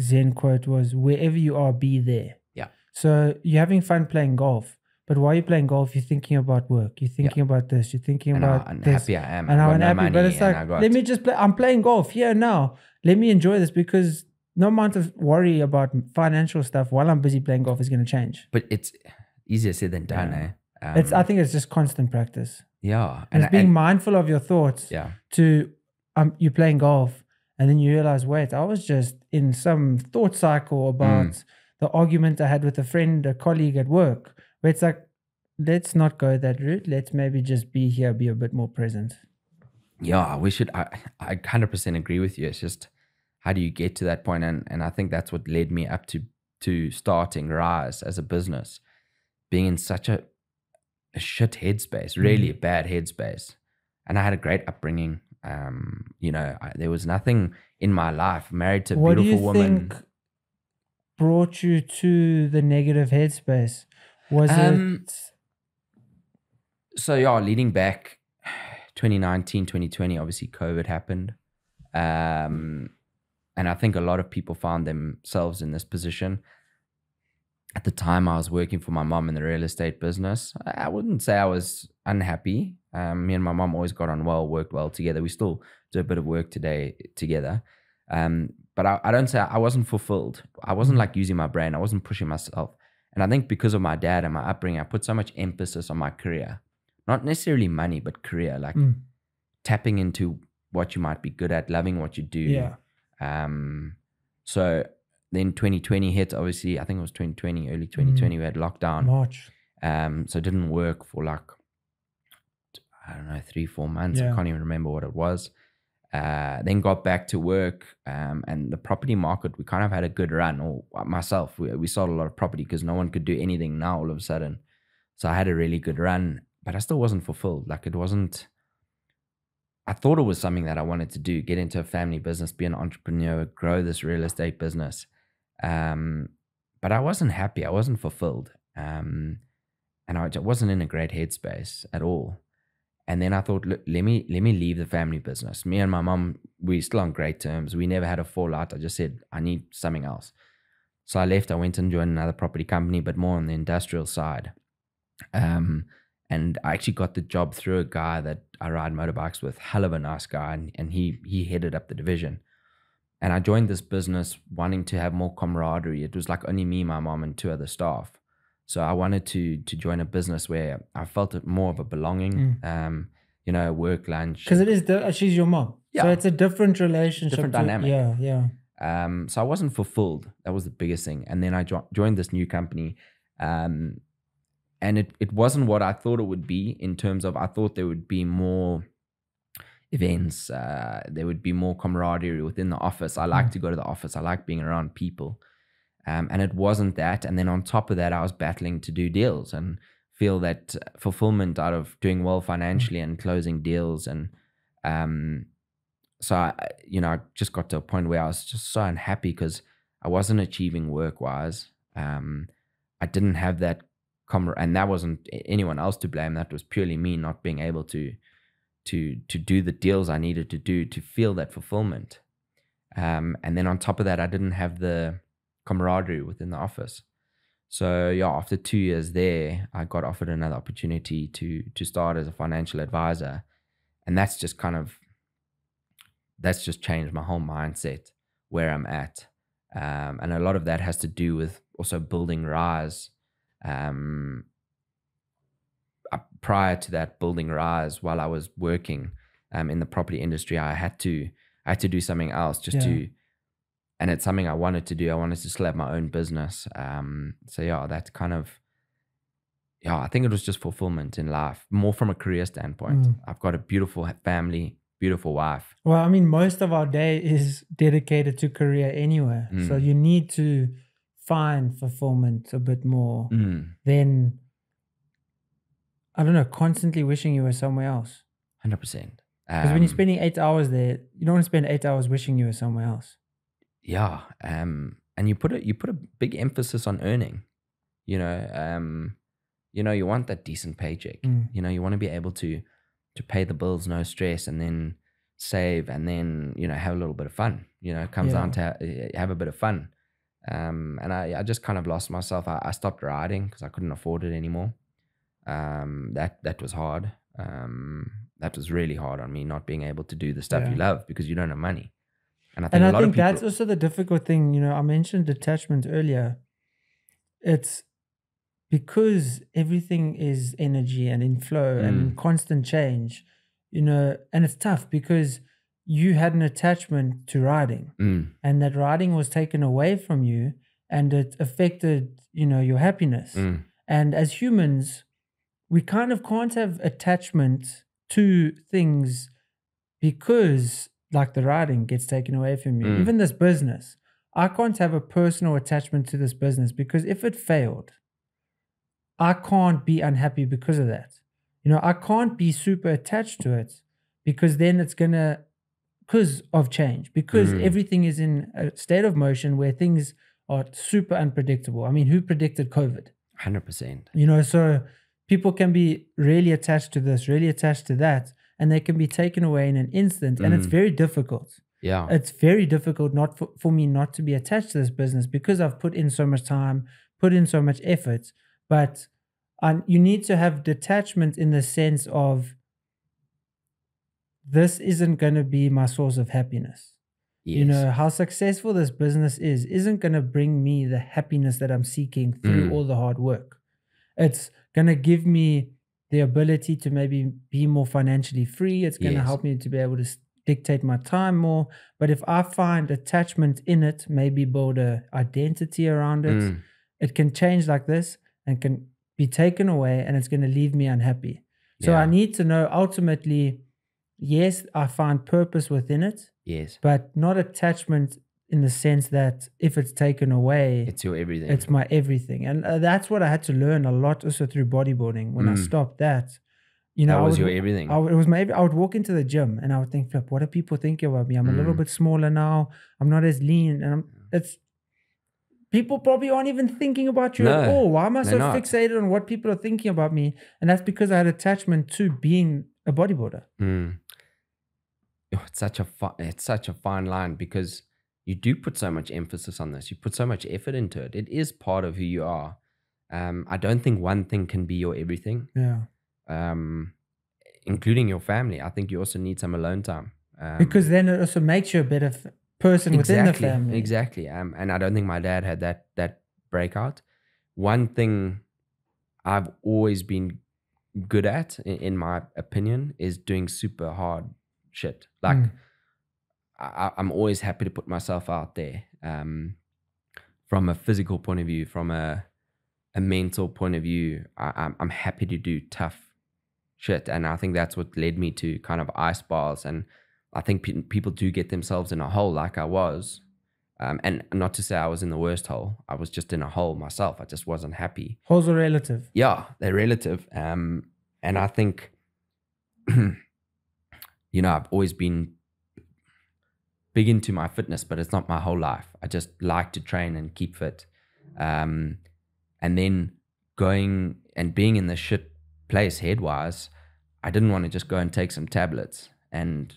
Zen quote was, wherever you are, be there. Yeah. So you're having fun playing golf, but while you're playing golf, you're thinking about work. You're thinking about this. You're thinking about and this. Happy I am. And how unhappy. But it's like, let me just play. I'm playing golf here now. Let me enjoy this, because no amount of worry about financial stuff while I'm busy playing golf is going to change. But it's easier said than done, eh? I think it's just constant practice. Yeah. And it's being mindful of your thoughts. Yeah. To you're playing golf and then you realize, wait, I was just in some thought cycle about the argument I had with a colleague at work, where it's like, let's not go that route. Let's maybe just be here, be a bit more present. Yeah, we should. I 100% agree with you. It's just, how do you get to that point? And I think that's what led me up to starting Rise as a business, being in such a shit headspace, really a bad headspace. And I had a great upbringing. You know, there was nothing in my life. Married to a beautiful woman. What do you think brought you to the negative headspace? Was it? So yeah, leading back 2019, 2020, obviously COVID happened. And I think a lot of people found themselves in this position. At the time, I was working for my mom in the real estate business. I wouldn't say I was unhappy. Me and my mom always got on well, worked well together. We still do a bit of work today together. But I don't say I wasn't fulfilled. I wasn't using my brain. I wasn't pushing myself. And I think because of my dad and my upbringing, I put so much emphasis on my career. Not necessarily money, but career. Tapping into what you might be good at, loving what you do. Yeah. So then 2020 hit, obviously. I think it was 2020, early 2020, we had lockdown. March. So it didn't work for I don't know, 3-4 months. I can't even remember what it was. Then got back to work, and the property market, we kind of had a good run. Or myself, we sold a lot of property because no one could do anything now all of a sudden. So I had a really good run, but I still wasn't fulfilled. It wasn't. I thought it was something that I wanted to do, get into a family business, be an entrepreneur, grow this real estate business. But I wasn't happy. I wasn't fulfilled. And I wasn't in a great headspace at all. And then I thought, look, let me leave the family business. Me and my mom, we're still on great terms. We never had a fallout. I just said, I need something else. So I left. I went and joined another property company, but more on the industrial side. And I actually got the job through a guy that I ride motorbikes with, hell of a nice guy, and he headed up the division. And I joined this business wanting to have more camaraderie. It was like only me, my mom, and 2 other staff. So I wanted to join a business where I felt it more of a belonging, you know, work, lunch. Because it is, she's your mom. Yeah. So it's a different relationship. Different dynamic. Yeah. So I wasn't fulfilled. That was the biggest thing. And then I joined this new company. And it wasn't what I thought it would be, in terms of, I thought there would be more events. There would be more camaraderie within the office. I like to go to the office. I like being around people. And it wasn't that. And then on top of that, I was battling to do deals and feel that fulfillment out of doing well financially and closing deals. And so I just got to a point where I was just so unhappy because I wasn't achieving work-wise. I didn't have that and that wasn't anyone else to blame. That was purely me not being able to do the deals I needed to do to feel that fulfillment. And then on top of that, I didn't have the camaraderie within the office. So yeah, after 2 years there, I got offered another opportunity to start as a financial advisor. And that's just changed my whole mindset where I'm at. And a lot of that has to do with also building Rise. Prior to that, building Rise, while I was working in the property industry, I had to do something else and it's something I wanted to do. I wanted to still have my own business. So yeah, that's I think it was just fulfillment in life, more from a career standpoint. I've got a beautiful family, beautiful wife. Well, I mean, most of our day is dedicated to career anyway. So you need to find fulfillment a bit more than, I don't know, constantly wishing you were somewhere else. 100%. Because when you're spending 8 hours there, you don't want to spend 8 hours wishing you were somewhere else. Yeah. And you put a big emphasis on earning. You you want that decent paycheck. You want to be able to pay the bills, no stress, and then save, and then have a little bit of fun. It comes down to have a bit of fun. And I just kind of lost myself. I stopped riding because I couldn't afford it anymore. That was hard. That was really hard on me, not being able to do the stuff you love because you don't have money. And I think that's also the difficult thing. I mentioned detachment earlier. It's because everything is energy and in flow and in constant change, and it's tough because you had an attachment to riding and that riding was taken away from you and it affected, your happiness. And as humans, we kind of can't have attachment to things because like the riding gets taken away from you. Even this business, I can't have a personal attachment to this business because if it failed, I can't be unhappy because of that. I can't be super attached to it because then it's because of change, because everything is in a state of motion where things are super unpredictable. I mean, who predicted COVID? 100%. So people can be really attached to this, really attached to that, and they can be taken away in an instant. And it's very difficult. Yeah. It's very difficult not for me not to be attached to this business because I've put in so much time, put in so much effort. But you need to have detachment in the sense of this isn't going to be my source of happiness. Yes. How successful this business isn't going to bring me the happiness that I'm seeking through all the hard work. It's going to give me the ability to maybe be more financially free. It's going to help me to be able to dictate my time more. But if I find attachment in it, maybe build an identity around it, it can change like this and can be taken away and it's going to leave me unhappy. So I need to know ultimately, yes, I find purpose within it. Yes. But not attachment in the sense that if it's taken away, it's your everything. It's my everything. And that's what I had to learn a lot also through bodybuilding. When I stopped that, that was your everything. I would walk into the gym and I would think, Flip, what are people thinking about me? I'm a little bit smaller now. I'm not as lean. And people probably aren't even thinking about you at all. Why am I so fixated on what people are thinking about me? And that's because I had attachment to being a bodybuilder. It's such a fine line because you do put so much emphasis on this. You put so much effort into it. It is part of who you are. I don't think one thing can be your everything. Yeah. Including your family. I think you also need some alone time. Because then it also makes you a better person within the family. Exactly. And I don't think my dad had that breakout. One thing I've always been good at, in my opinion, is doing super hard shit. Like I'm always happy to put myself out there, from a physical point of view, from a mental point of view. I'm happy to do tough shit, and I think that's what led me to kind of ice bars. And I think people do get themselves in a hole like I was, and not to say I was in the worst hole. I was just in a hole myself. I just wasn't happy. Holes are relative. Yeah, they're relative. And I think, I've always been big into my fitness, but it's not my whole life. I just like to train and keep fit. And then going and being in the shit place head-wise, I didn't want to just go and take some tablets and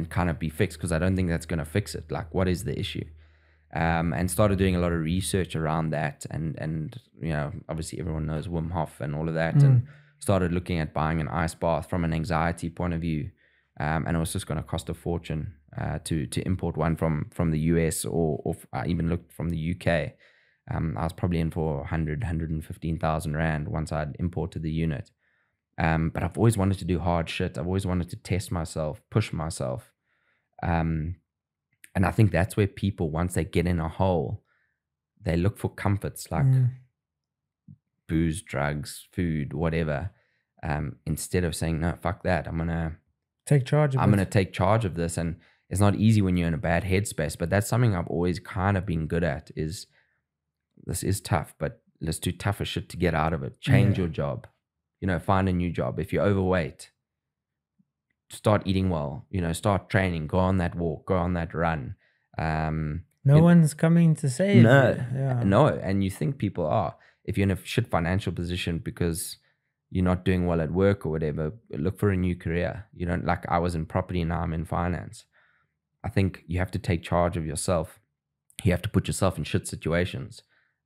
kind of be fixed, because I don't think that's going to fix it. Like, what is the issue? And started doing a lot of research around that, and obviously everyone knows Wim Hof and all of that, and started looking at buying an ice bath from an anxiety point of view, and it was just going to cost a fortune to import one from the US, or I even looked from the UK. I was probably in for 115,000 Rand once I'd imported the unit. But I've always wanted to do hard shit. I've always wanted to test myself, push myself. And I think that's where people, once they get in a hole, they look for comforts like booze, drugs, food, whatever. Instead of saying, no, fuck that. I'm going to take charge of this. And it's not easy when you're in a bad headspace, but that's something I've always kind of been good at. Is this is tough, but let's do tougher shit to get out of it. Change your job. Find a new job. If you're overweight, start eating well. Start training. Go on that walk. Go on that run. No one's coming to save you. No. And you think people are. If you're in a shit financial position because you're not doing well at work or whatever, look for a new career. Like I was in property, now I'm in finance. I think you have to take charge of yourself. You have to put yourself in shit situations.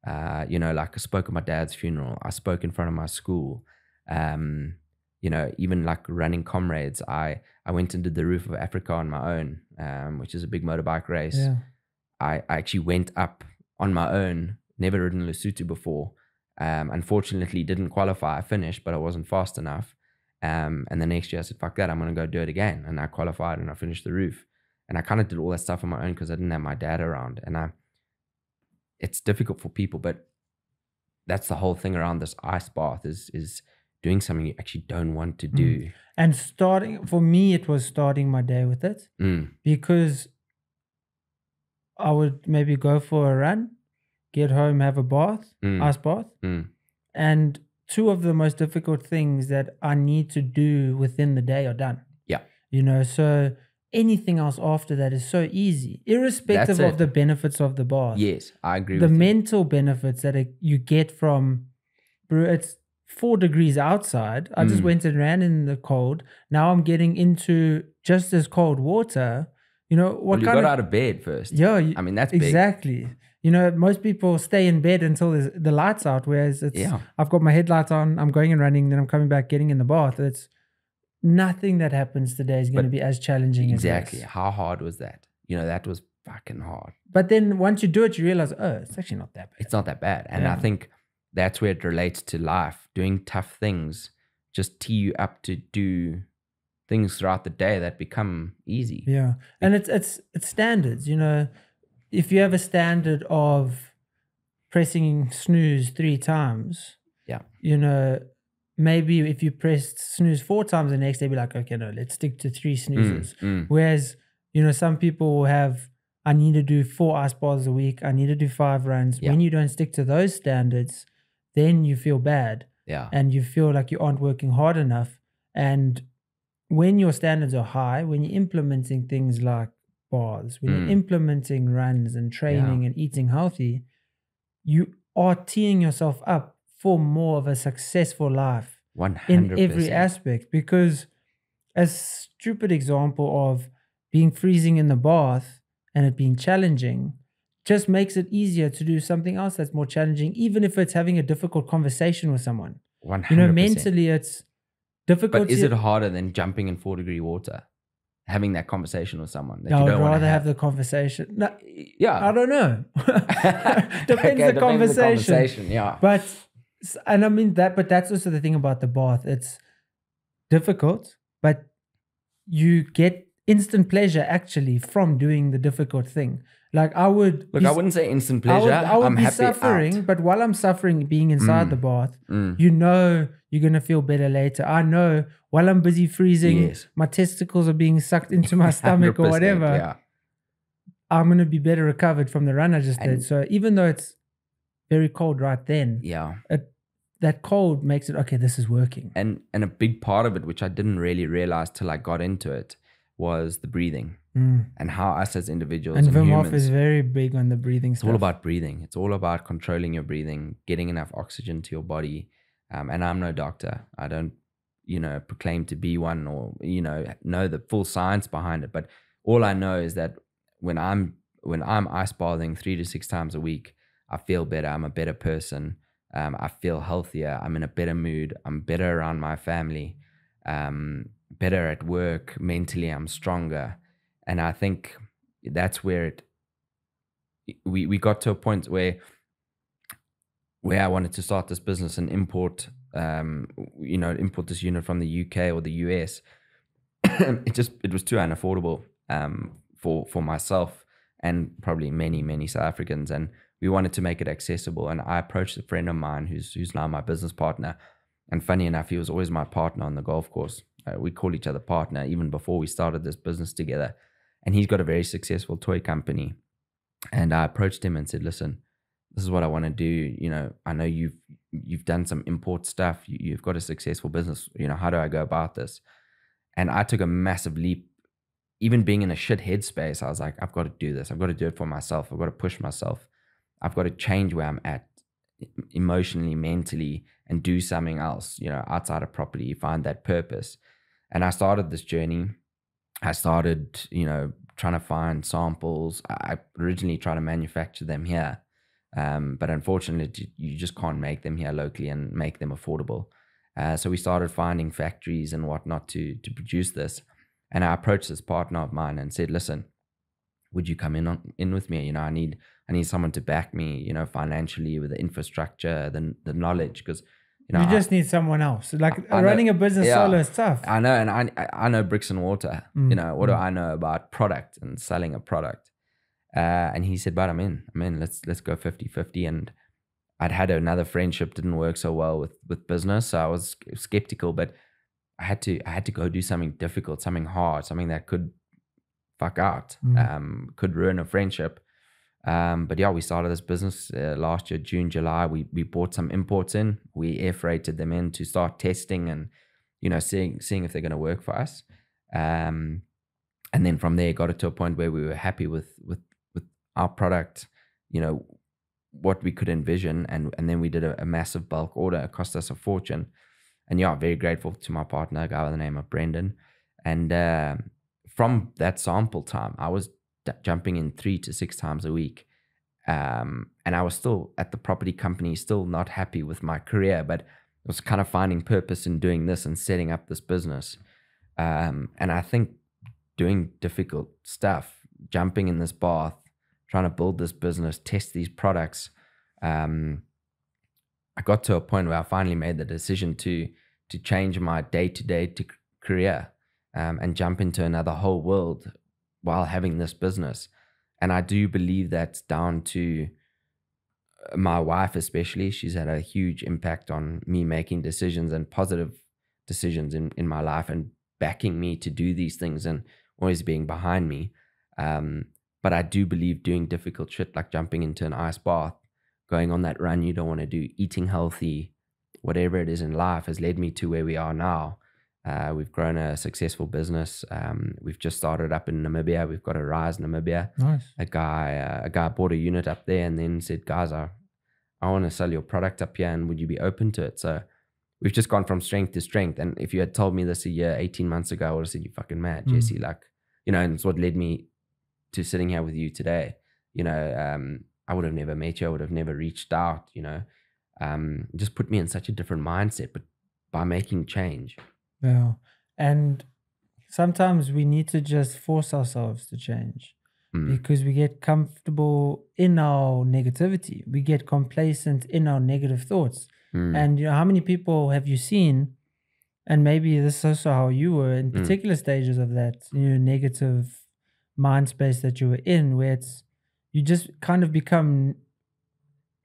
Like I spoke at my dad's funeral. I spoke in front of my school. Even like running comrades, I went and did the Roof of Africa on my own, which is a big motorbike race. Yeah. I actually went up on my own, never ridden Lesotho before. Unfortunately didn't qualify. I finished, but I wasn't fast enough. And the next year I said, fuck that, I'm going to go do it again. And I qualified and I finished the roof. And I kind of did all that stuff on my own because I didn't have my dad around. And it's difficult for people, but that's the whole thing around this ice bath is doing something you actually don't want to do. And for me, it was starting my day with it, because I would maybe go for a run, get home, have a bath, ice bath. And two of the most difficult things that I need to do within the day are done. Yeah. So anything else after that is so easy, irrespective of the benefits of the bath. Yes, I agree the with you. mental benefits that you get from, bro, it's 4 degrees outside. I just went and ran in the cold. Now I'm getting into just as cold water. You got out of bed first. Yeah. That's big. Exactly. Most people stay in bed until the light's out, whereas I've got my headlights on, I'm going and running, then I'm coming back, getting in the bath. It's nothing that happens today is going to be as challenging as this. Exactly. How hard was that? That was fucking hard. But then once you do it, you realize, it's actually not that bad. It's not that bad. And I think that's where it relates to life. Doing tough things just tee you up to do things throughout the day that become easy. Yeah. And it's standards, if you have a standard of pressing snooze 3 times, maybe if you pressed snooze 4 times the next day, be like, okay, no, let's stick to 3 snoozes. Whereas, some people will have, I need to do 4 ice baths a week. I need to do 5 runs. Yeah. When you don't stick to those standards, then you feel bad. Yeah. And you feel like you aren't working hard enough. And when your standards are high, when you're implementing things like baths, when you're implementing runs and training and eating healthy, you are teeing yourself up for more of a successful life 100%. in every aspect. Because a stupid example of being freezing in the bath and it being challenging just makes it easier to do something else that's more challenging, even if it's having a difficult conversation with someone. 100%. Mentally it's difficult. But is it harder than jumping in 4-degree water? having that conversation with someone that I you would don't want to rather have. have the conversation. No, Yeah. I don't know. Depends the conversation. Yeah. But that's also the thing about the bath. It's difficult, but you get instant pleasure actually from doing the difficult thing. Like I wouldn't say instant pleasure. I would I'm be happy suffering, out. but while I'm suffering being inside the bath, you know you're going to feel better later. I know while I'm busy freezing, my testicles are being sucked into my stomach or whatever. Yeah. I'm going to be better recovered from the run I just did. So even though it's very cold right then, that cold makes it, okay, this is working. And a big part of it, which I didn't really realize till I got into it, was the breathing and how us as individuals and Wim humans, Hof is very big on the breathing stuff. It's all about breathing. It's all about controlling your breathing, getting enough oxygen to your body. And I'm no doctor. I don't, proclaim to be one or, know the full science behind it. But all I know is that when I'm ice bathing 3 to 6 times a week, I feel better. I'm a better person. I feel healthier. I'm in a better mood. I'm better around my family. Better at work. Mentally, I'm stronger. And I think that's where we got to a point where I wanted to start this business and import this unit from the UK or the US. it was too unaffordable for myself and probably many South Africans, and we wanted to make it accessible. And I approached a friend of mine who's now my business partner, and funny enough, he was always my partner on the golf course. We call each other partner even before we started this business together. And he's got a very successful toy company. And I approached him and said, listen, this is what I want to do. I know you've done some import stuff. You've got a successful business. How do I go about this? And I took a massive leap. Even being in a shit headspace, I was like, I've got to do this. I've got to do it for myself. I've got to push myself. I've got to change where I'm at emotionally, mentally, and do something else, outside of property, find that purpose. And I started this journey. I started, trying to find samples. I originally tried to manufacture them here. But unfortunately, you just can't make them here locally and make them affordable. So we started finding factories and whatnot to produce this. And I approached this partner of mine and said, listen, would you come in with me? I need someone to back me, financially, with the infrastructure, the knowledge, because you just need someone else. Like running a business solo is tough. I know, and I know bricks and mortar. What do I know about product and selling a product? And he said, but I'm in. Let's go 50-50. And I'd had another friendship, didn't work so well with business, so I was skeptical. But I had to go do something difficult, something hard, something that could fuck out, could ruin a friendship. But yeah, we started this business last year, June, July. We bought some imports in. We air freighted them in to start testing and, seeing if they're going to work for us. And then from there, got it to a point where we were happy with our product, what we could envision. And then we did a massive bulk order. It cost us a fortune. And yeah, very grateful to my partner, a guy by the name of Brendan. And from that sample time, I was jumping in 3 to 6 times a week. And I was still at the property company, still not happy with my career, but was kind of finding purpose in doing this and setting up this business. And I think doing difficult stuff, jumping in this bath, trying to build this business, test these products, I got to a point where I finally made the decision to change my day-to-day career and jump into another whole world while having this business. And I do believe that's down to my wife especially. She's had a huge impact on me making decisions and positive decisions in my life and backing me to do these things and always being behind me. But I do believe doing difficult shit like jumping into an ice bath, going on that run you don't want to do, eating healthy, whatever it is in life has led me to where we are now. We've grown a successful business. We've just started up in Namibia. We've got a Rise Namibia. Nice. A guy bought a unit up there and then said, guys, I want to sell your product up here and would you be open to it? So we've just gone from strength to strength. And if you had told me this a year, 18 months ago, I would have said, you fucking mad, Jesse. And it's what led me to sitting here with you today. I would have never met you. I would have never reached out, just put me in such a different mindset, but by making change. Yeah. And sometimes we need to just force ourselves to change because we get comfortable in our negativity. We get complacent in our negative thoughts. And how many people have you seen? And maybe this is also how you were in particular stages of that, negative mind space that you were in, where you just kind of become,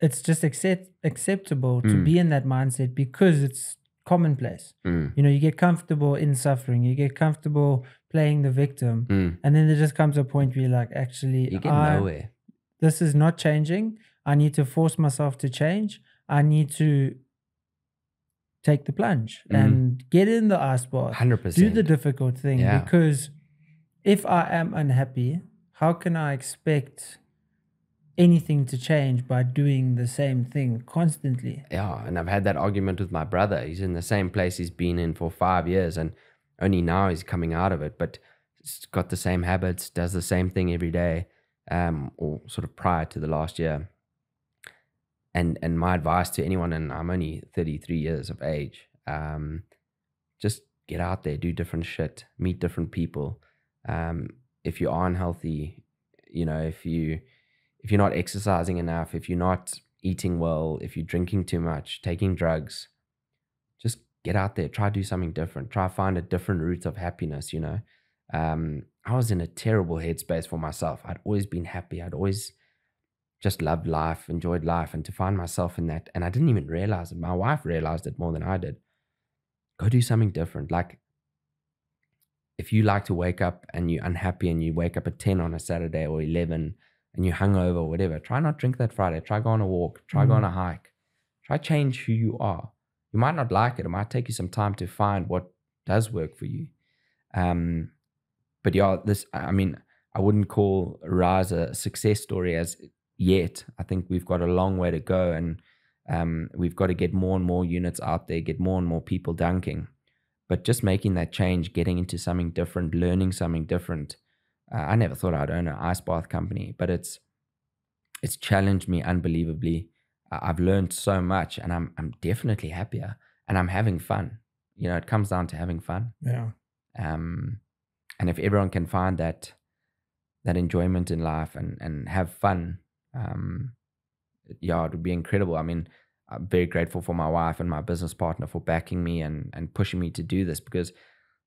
it's just acceptable to be in that mindset because it's commonplace. You get comfortable in suffering. You get comfortable playing the victim. And then there just comes a point where you're like, actually, you get nowhere. This is not changing. I need to force myself to change. I need to take the plunge and get in the ice bath. 100%. Do the difficult thing. Because if I am unhappy, how can I expect anything to change by doing the same thing constantly? Yeah, and I've had that argument with my brother. He's in the same place he's been in for 5 years, and only now he's coming out of it, but he's got the same habits, does the same thing every day, or sort of prior to the last year. And my advice to anyone, and I'm only 33 years of age, just get out there, do different shit, meet different people. If you are unhealthy, if you're not exercising enough, if you're not eating well, if you're drinking too much, taking drugs, just get out there, try to do something different, try to find a different route of happiness. I was in a terrible headspace for myself. I'd always been happy. I'd always just loved life, enjoyed life, and to find myself in that, and I didn't even realize it. My wife realized it more than I did. Go do something different. Like, if you like to wake up and you're unhappy and you wake up at 10 on a Saturday or 11 and you're hungover or whatever, try not drink that Friday. Try go on a walk. Try go on a hike. Try change who you are. You might not like it. It might take you some time to find what does work for you. But yeah, I wouldn't call Rise a success story as yet. I think we've got a long way to go, and we've got to get more and more units out there, get more and more people dunking. But just making that change, getting into something different, learning something different. I never thought I'd own an ice bath company, but it's challenged me unbelievably. I've learned so much, and I'm definitely happier, and I'm having fun. It comes down to having fun. Yeah. And if everyone can find that enjoyment in life and have fun, it would be incredible. I mean, I'm very grateful for my wife and my business partner for backing me and pushing me to do this, because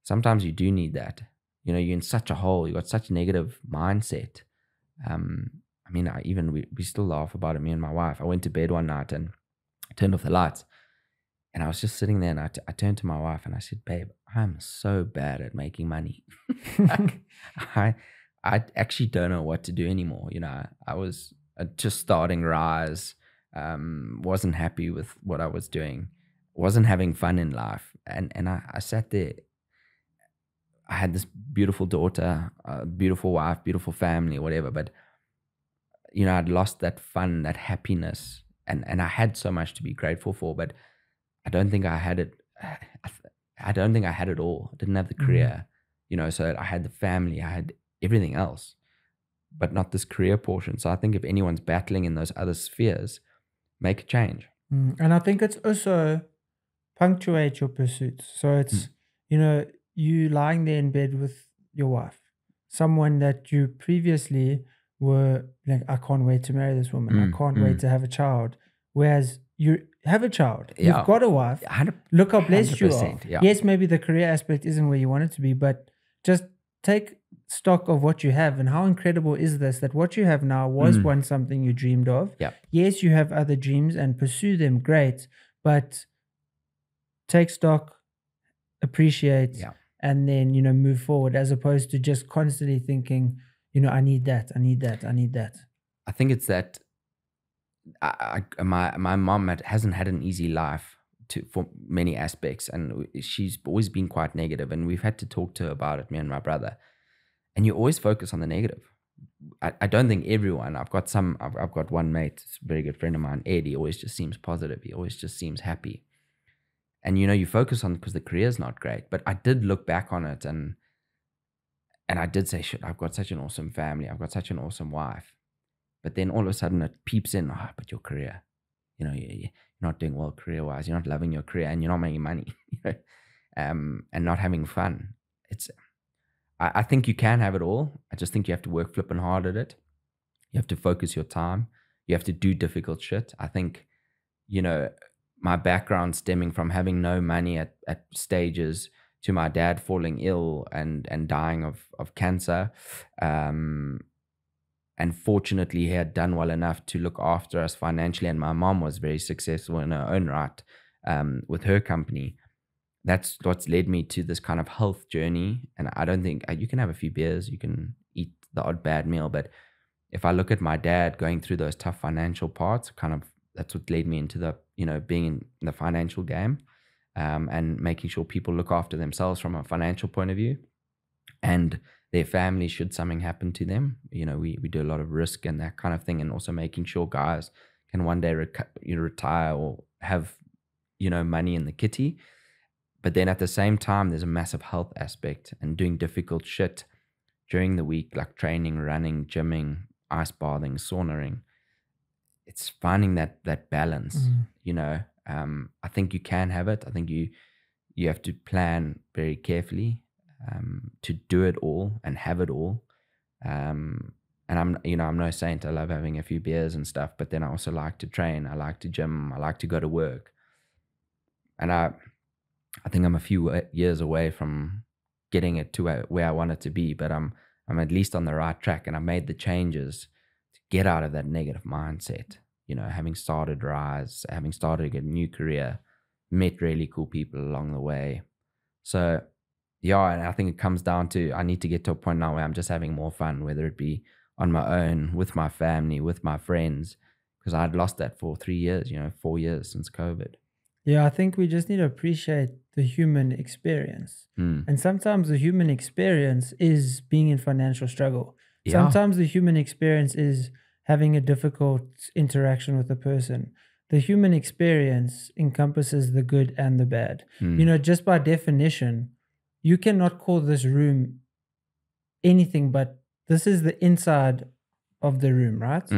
sometimes you do need that. You're in such a hole. You got such a negative mindset. We still laugh about it, me and my wife. I went to bed one night and I turned off the lights, and I was just sitting there, and I turned to my wife and I said, "Babe, I'm so bad at making money. I actually don't know what to do anymore." I was just starting Rise, wasn't happy with what I was doing, wasn't having fun in life. And I sat there. I had this beautiful daughter, beautiful wife, beautiful family, whatever. But, I'd lost that fun, that happiness. And I had so much to be grateful for, but I don't think I had it. I don't think I had it all. I didn't have the career, so I had the family, I had everything else, but not this career portion. So I think if anyone's battling in those other spheres, make a change. And I think it's also punctuate your pursuits. So it's, you lying there in bed with your wife, someone that you previously were like, I can't wait to marry this woman. I can't wait to have a child. Whereas you have a child, you've got a wife. Look how blessed you are. Yeah. Yes, maybe the career aspect isn't where you want it to be, but just take stock of what you have and how incredible is this, that what you have now was once something you dreamed of. Yeah. Yes, you have other dreams and pursue them, great, but take stock, appreciate, and then, move forward, as opposed to just constantly thinking, I need that, I need that, I need that. I think it's that my mom hasn't had an easy life for many aspects, and she's always been quite negative, and we've had to talk to her about it, me and my brother. And you always focus on the negative. I don't think everyone. I've got one mate, a very good friend of mine, Ed. He always just seems positive. He always just seems happy. And you focus on because the career's not great. But I did look back on it, and I did say, shit, I've got such an awesome family. I've got such an awesome wife. But then all of a sudden it peeps in, but your career, you're not doing well career-wise. You're not loving your career, and you're not making money, and not having fun. I think you can have it all. I just think you have to work flipping hard at it. You have to focus your time. You have to do difficult shit. I think, my background stemming from having no money at stages to my dad falling ill and dying of cancer. And fortunately, he had done well enough to look after us financially. And my mom was very successful in her own right with her company. That's what's led me to this kind of health journey. And I don't think you can have a few beers, you can eat the odd bad meal. But if I look at my dad going through those tough financial parts, that's what led me into the, being in the financial game and making sure people look after themselves from a financial point of view and their family should something happen to them. We do a lot of risk and that kind of thing, and also making sure guys can one day retire or have, money in the kitty. But then at the same time, there's a massive health aspect and doing difficult shit during the week, like training, running, gymming, ice bathing, saunaing. It's finding that balance, I think you can have it. I think you have to plan very carefully to do it all and have it all. And I'm no saint. I love having a few beers and stuff, but then I also like to train. I like to gym. I like to go to work. And I think I'm a few years away from getting it to where I want it to be, but I'm at least on the right track, and I made the changes to get out of that negative mindset. Having started Rise, having started a new career, met really cool people along the way. So yeah, and I think it comes down to, I need to get to a point now where I'm just having more fun, whether it be on my own, with my family, with my friends, because I'd lost that for 3 years, 4 years since COVID. Yeah, I think we just need to appreciate the human experience. And sometimes the human experience is being in financial struggle. Yeah. Sometimes the human experience is having a difficult interaction with a person. The human experience encompasses the good and the bad. Just by definition, you cannot call this room anything but this is the inside of the room, right?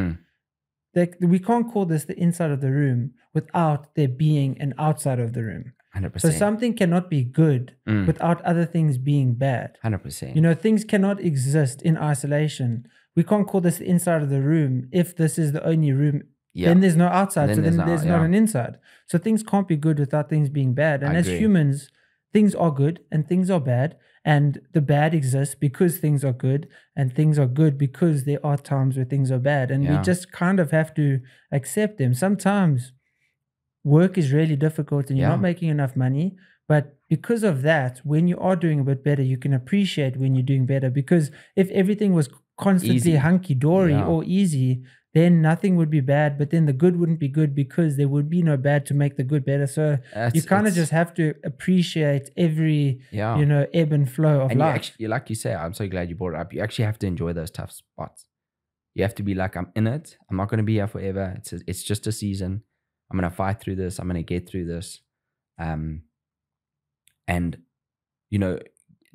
We can't call this the inside of the room without there being an outside of the room. 100%. So something cannot be good without other things being bad. 100%. Things cannot exist in isolation. We can't call this the inside of the room if this is the only room. Yeah. Then there's no outside, so then there's not an inside. So things can't be good without things being bad. And as humans, things are good and things are bad. And the bad exists because things are good, and things are good because there are times where things are bad. And we just kind of have to accept them. Sometimes work is really difficult and you're not making enough money. But because of that, when you are doing a bit better, you can appreciate when you're doing better. Because if everything was constantly hunky-dory or easy, then nothing would be bad, but then the good wouldn't be good because there would be no bad to make the good better. So you kind of just have to appreciate every, ebb and flow of life. Actually, like you say, I'm so glad you brought it up. You actually have to enjoy those tough spots. You have to be like, I'm in it. I'm not going to be here forever. It's just a season. I'm going to fight through this. I'm going to get through this. And,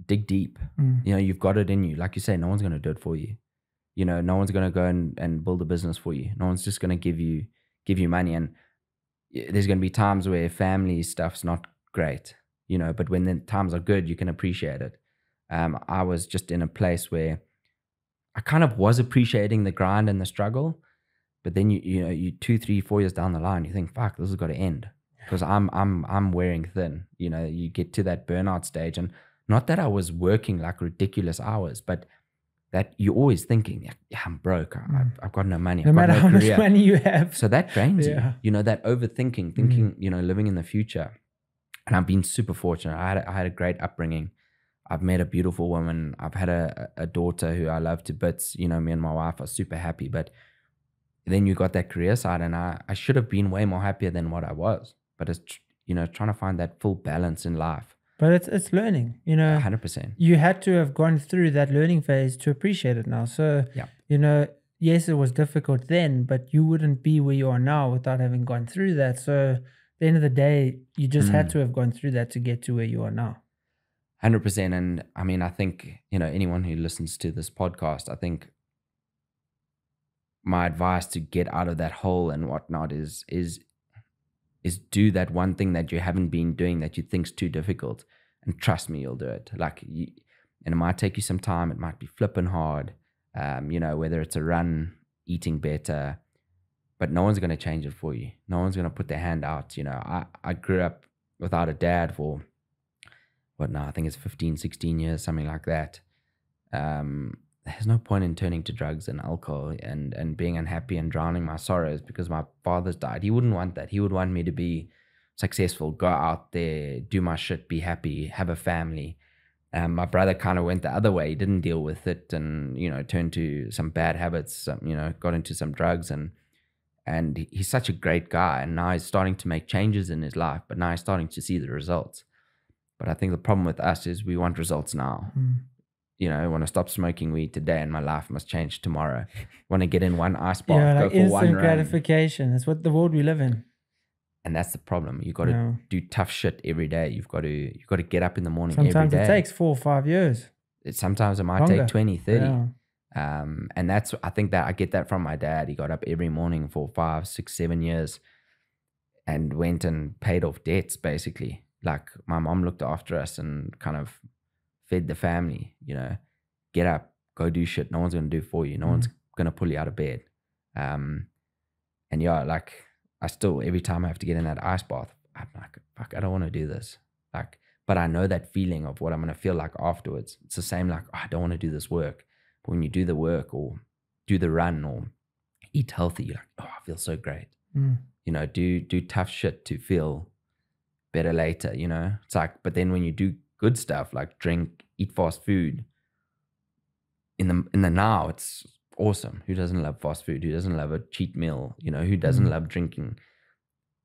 dig deep. You've got it in you. Like you say, no one's going to do it for you. No one's going to go and build a business for you. No one's just going to give you money. And there's going to be times where family stuff's not great, but when the times are good, you can appreciate it. I was just in a place where I kind of was appreciating the grind and the struggle, but then you 2, 3, 4 years down the line, you think, fuck, this has got to end because I'm wearing thin. You get to that burnout stage, and not that I was working like ridiculous hours, but that you're always thinking, yeah, I'm broke. I've got no money. No matter how much money you have. So that drains you. That overthinking, thinking, living in the future. And I've been super fortunate. I had a great upbringing. I've met a beautiful woman. I've had a daughter who I love to bits. Me and my wife are super happy. But then you got that career side, and I should have been way more happier than what I was. But it's, trying to find that full balance in life. But it's learning, 100%. You had to have gone through that learning phase to appreciate it now. So, yes, it was difficult then, but you wouldn't be where you are now without having gone through that. So, at the end of the day, you just had to have gone through that to get to where you are now. 100%. And I mean, I think, anyone who listens to this podcast, I think my advice to get out of that hole and whatnot is do that one thing that you haven't been doing that you think's too difficult, and trust me, you'll do it. Like And it might take you some time. It might be flipping hard, you know, whether it's a run, eating better, but no one's going to change it for you. No one's going to put their hand out. You know, I grew up without a dad for, I think it's 15, 16 years, something like that. There's no point in turning to drugs and alcohol and being unhappy and drowning my sorrows because my father's died. He wouldn't want that. He would want me to be successful, go out there, do my shit, be happy, have a family. My brother kind of went the other way. He didn't deal with it and, you know, turned to some bad habits, you know, got into some drugs and he's such a great guy. And now he's starting to make changes in his life, but now he's starting to see the results. But I think the problem with us is we want results now. You know, I want to stop smoking weed today and my life must change tomorrow. Want to get in one ice bath, yeah, go like for one instant run. gratification. That's what the world we live in. And that's the problem. You got to do tough shit every day. You've got to get up in the morning every day. Sometimes it takes 4 or 5 years. Sometimes it might Longer. take 20, 30. Yeah. And I think that I get that from my dad. He got up every morning for 5, 6, 7 years and went and paid off debts basically. Like my mom looked after us and kind of fed the family, you know, get up, go do shit. No one's going to do for you. No one's going to pull you out of bed. And yeah, like I still, every time I have to get in that ice bath, I'm like, fuck, I don't want to do this. Like, but I know that feeling of what I'm going to feel like afterwards. It's the same like, I don't want to do this work. But when you do the work or do the run or eat healthy, you're like, oh, I feel so great. You know, do tough shit to feel better later, you know? It's like, but then when you do good stuff like drink, eat fast food, in the now, it's awesome. Who doesn't love fast food? Who doesn't love a cheat meal? You know, who doesn't love drinking?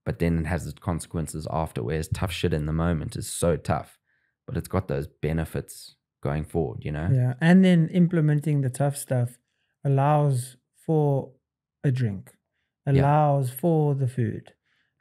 But then it has its consequences after, whereas tough shit in the moment is so tough, but it's got those benefits going forward, you know? Yeah. And then implementing the tough stuff allows for a drink, allows for the food.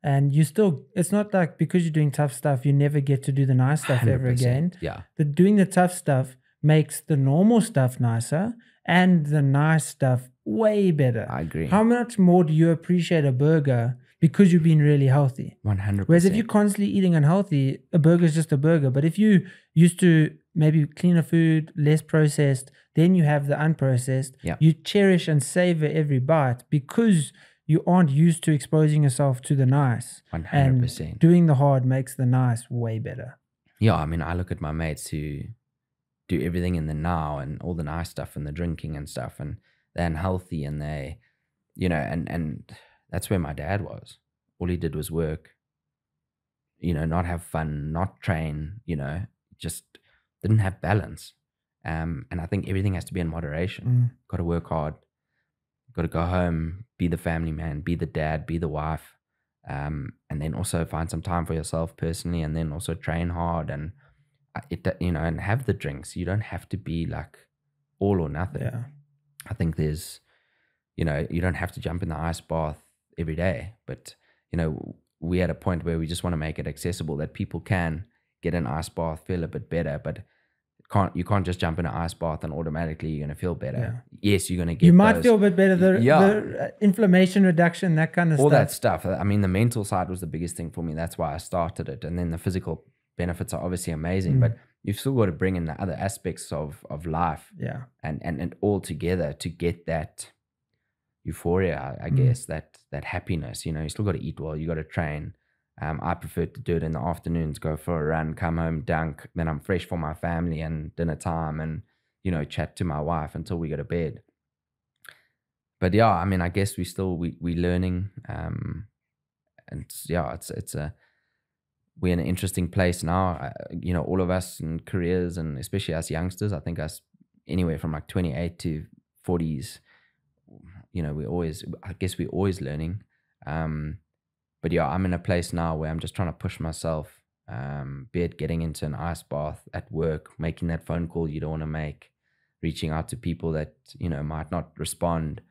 And you still, it's not like because you're doing tough stuff, you never get to do the nice stuff ever again. Yeah. But doing the tough stuff makes the normal stuff nicer and the nice stuff way better. I agree. How much more do you appreciate a burger because you've been really healthy? 100%. Whereas if you're constantly eating unhealthy, a burger is just a burger. But if you used to maybe cleaner food, less processed, then you have the unprocessed, you cherish and savor every bite because you aren't used to exposing yourself to the nice. 100%. And doing the hard makes the nice way better. Yeah, I mean, I look at my mates who do everything in the now and all the nice stuff and the drinking and stuff, and they're unhealthy and they, you know, and that's where my dad was. All he did was work, you know, not have fun, not train, you know, just didn't have balance. And I think everything has to be in moderation. Got to work hard. Got to go home, be the family man, be the dad, be the wife, and then also find some time for yourself personally, and then also train hard and you know, and have the drinks. You don't have to be like all or nothing. Yeah. I think there's, you know, you don't have to jump in the ice bath every day, but you know, we at a point where we just want to make it accessible that people can get an ice bath, feel a bit better, but you can't just jump in an ice bath and automatically you're going to feel better. Yes, you're going to get. You might feel a bit better. The inflammation reduction, that kind of all stuff. All that stuff. I mean, the mental side was the biggest thing for me. That's why I started it. And then the physical benefits are obviously amazing, but you've still got to bring in the other aspects of life. Yeah. And all together to get that euphoria, I guess, that happiness. You know, you still got to eat well. You got to train. I prefer to do it in the afternoons, go for a run, come home, dunk, then I'm fresh for my family and dinner time and, you know, chat to my wife until we go to bed. But yeah, I mean, I guess we learning. And yeah, we're in an interesting place now. You know, all of us in careers and especially us youngsters, I think us anywhere from like 28 to 40s, you know, we're always learning. But yeah, I'm in a place now where I'm just trying to push myself, be it getting into an ice bath at work, making that phone call you don't want to make, reaching out to people that, you know, might not respond.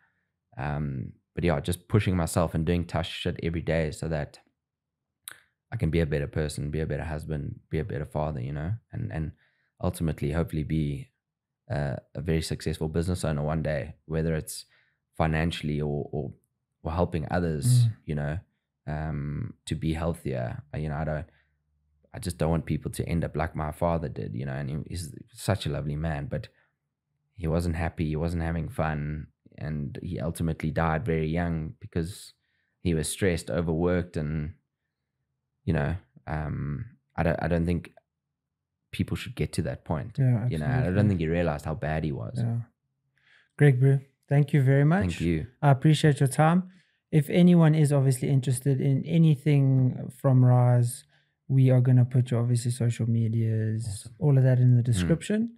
But yeah, just pushing myself and doing tough shit every day so that I can be a better person, be a better husband, be a better father, you know, and ultimately hopefully be a very successful business owner one day, whether it's financially or helping others, you know, to be healthier. You know, I just don't want people to end up like my father did, you know. And he's such a lovely man, but he wasn't happy. He wasn't having fun, and he ultimately died very young because he was stressed, overworked, and you know, I don't think people should get to that point. Yeah, you know, I don't think he realized how bad he was. Yeah. Greg, bro, thank you very much. Thank you. I appreciate your time. If anyone is obviously interested in anything from Rise, we are going to put your obviously social medias, all of that in the description.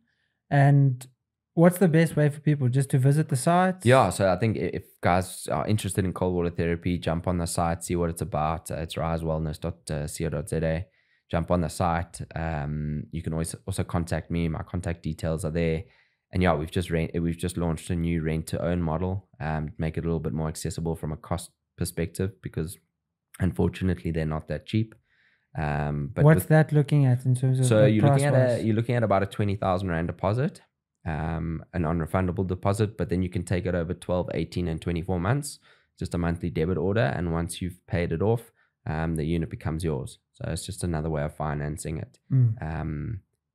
And what's the best way for people? Just to visit the site? Yeah, so I think if guys are interested in cold water therapy, jump on the site, see what it's about. It's risewellness.co.za. Jump on the site. You can always also contact me. My contact details are there. And yeah, we've just launched a new rent-to-own model, make it a little bit more accessible from a cost perspective, because unfortunately they're not that cheap. But what's that looking at in terms of? So you're looking at about a 20,000 Rand deposit, a non-refundable deposit, but then you can take it over 12, 18, and 24 months, just a monthly debit order. And once you've paid it off, the unit becomes yours. So it's just another way of financing it.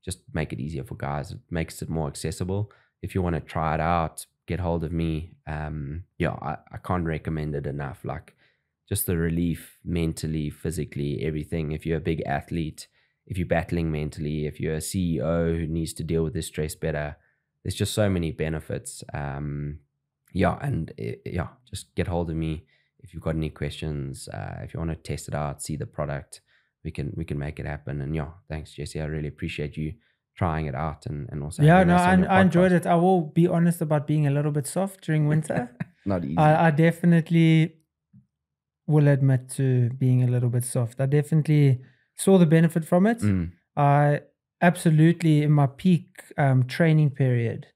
Just make it easier for guys. It makes it more accessible. If you want to try it out, get hold of me. I can't recommend it enough. Like, just the relief mentally, physically, everything. If you're a big athlete, if you're battling mentally, if you're a CEO who needs to deal with this stress better, there's just so many benefits. Just get hold of me if you've got any questions. If you want to test it out, see the product, we can make it happen. And yeah, thanks, Jesse. I really appreciate you trying it out and also. Yeah, no, I enjoyed it. I will be honest about being a little bit soft during winter. Not easy. I definitely will admit to being a little bit soft. I definitely saw the benefit from it. I absolutely, in my peak training period,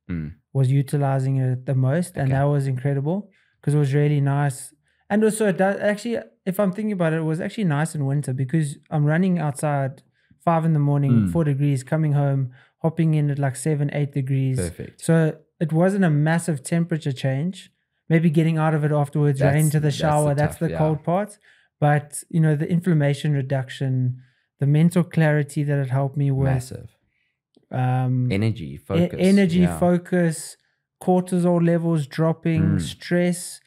was utilizing it the most, and that was incredible because it was really nice. And also, it does actually, if I'm thinking about it, it was actually nice in winter because I'm running outside 5 a.m, 4 degrees, coming home, hopping in at like 7, 8 degrees. Perfect. So it wasn't a massive temperature change. Maybe getting out of it afterwards, right into the shower, that's the cold part. But, you know, the inflammation reduction, the mental clarity that it helped me with. Massive. Energy, focus. Focus, cortisol levels dropping, stress,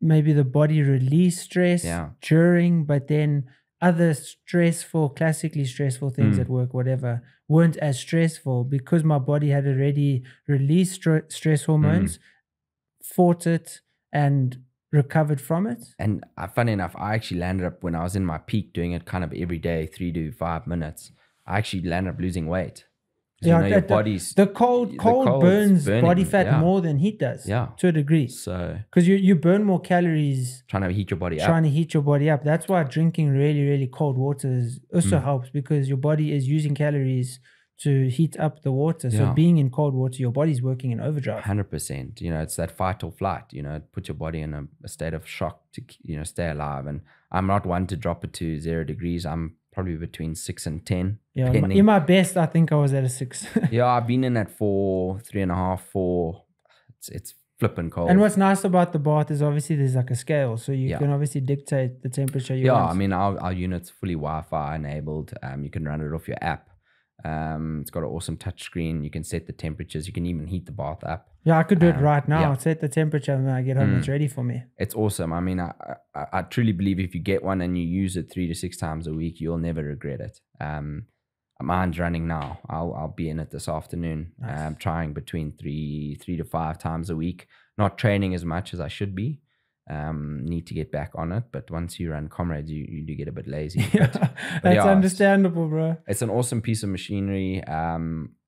maybe the body release stress during, but then other classically stressful things at work, whatever, weren't as stressful because my body had already released stress hormones, fought it, and recovered from it. And funny enough, I actually landed up, when I was in my peak doing it kind of every day, 3 to 5 minutes, I actually landed up losing weight. Yeah, your body's the cold burns body fat more than heat does. To a degree. So because you burn more calories trying to heat your body up. That's why drinking really, really cold water also helps, because your body is using calories to heat up the water. So being in cold water, your body's working in overdrive. 100%. You know, it's that fight or flight. You know, it puts your body in a state of shock to, you know, stay alive. And I'm not one to drop it to 0 degrees. I'm probably between 6 and 10. Yeah, in my best, I think I was at a 6. Yeah, I've been in at 4, 3.5, 4. It's flipping cold. And what's nice about the bath is obviously there's like a scale, so you can obviously dictate the temperature you want. Yeah, I mean our unit's fully Wi-Fi enabled. You can run it off your app. It's got an awesome touch screen. You can set the temperatures. You can even heat the bath up. Yeah, I could do it right now. I'll set the temperature and when I get home, it's ready for me. It's awesome. I mean, I truly believe if you get one and you use it 3 to 6 times a week, you'll never regret it. Mine's running now. I'll be in it this afternoon. Nice. I'm trying between 3 to 5 times a week. Not training as much as I should be. Need to get back on it, but once you run comrades, you do get a bit lazy. That's understandable, bro. It's an awesome piece of machinery.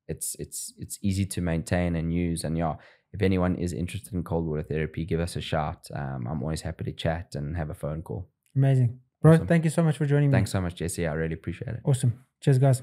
It's easy to maintain and use. And if anyone is interested in cold water therapy, give us a shout. I'm always happy to chat and have a phone call. Amazing, bro. Awesome. Thank you so much for joining me. Thanks so much, Jesse. I really appreciate it. Awesome. Cheers, guys.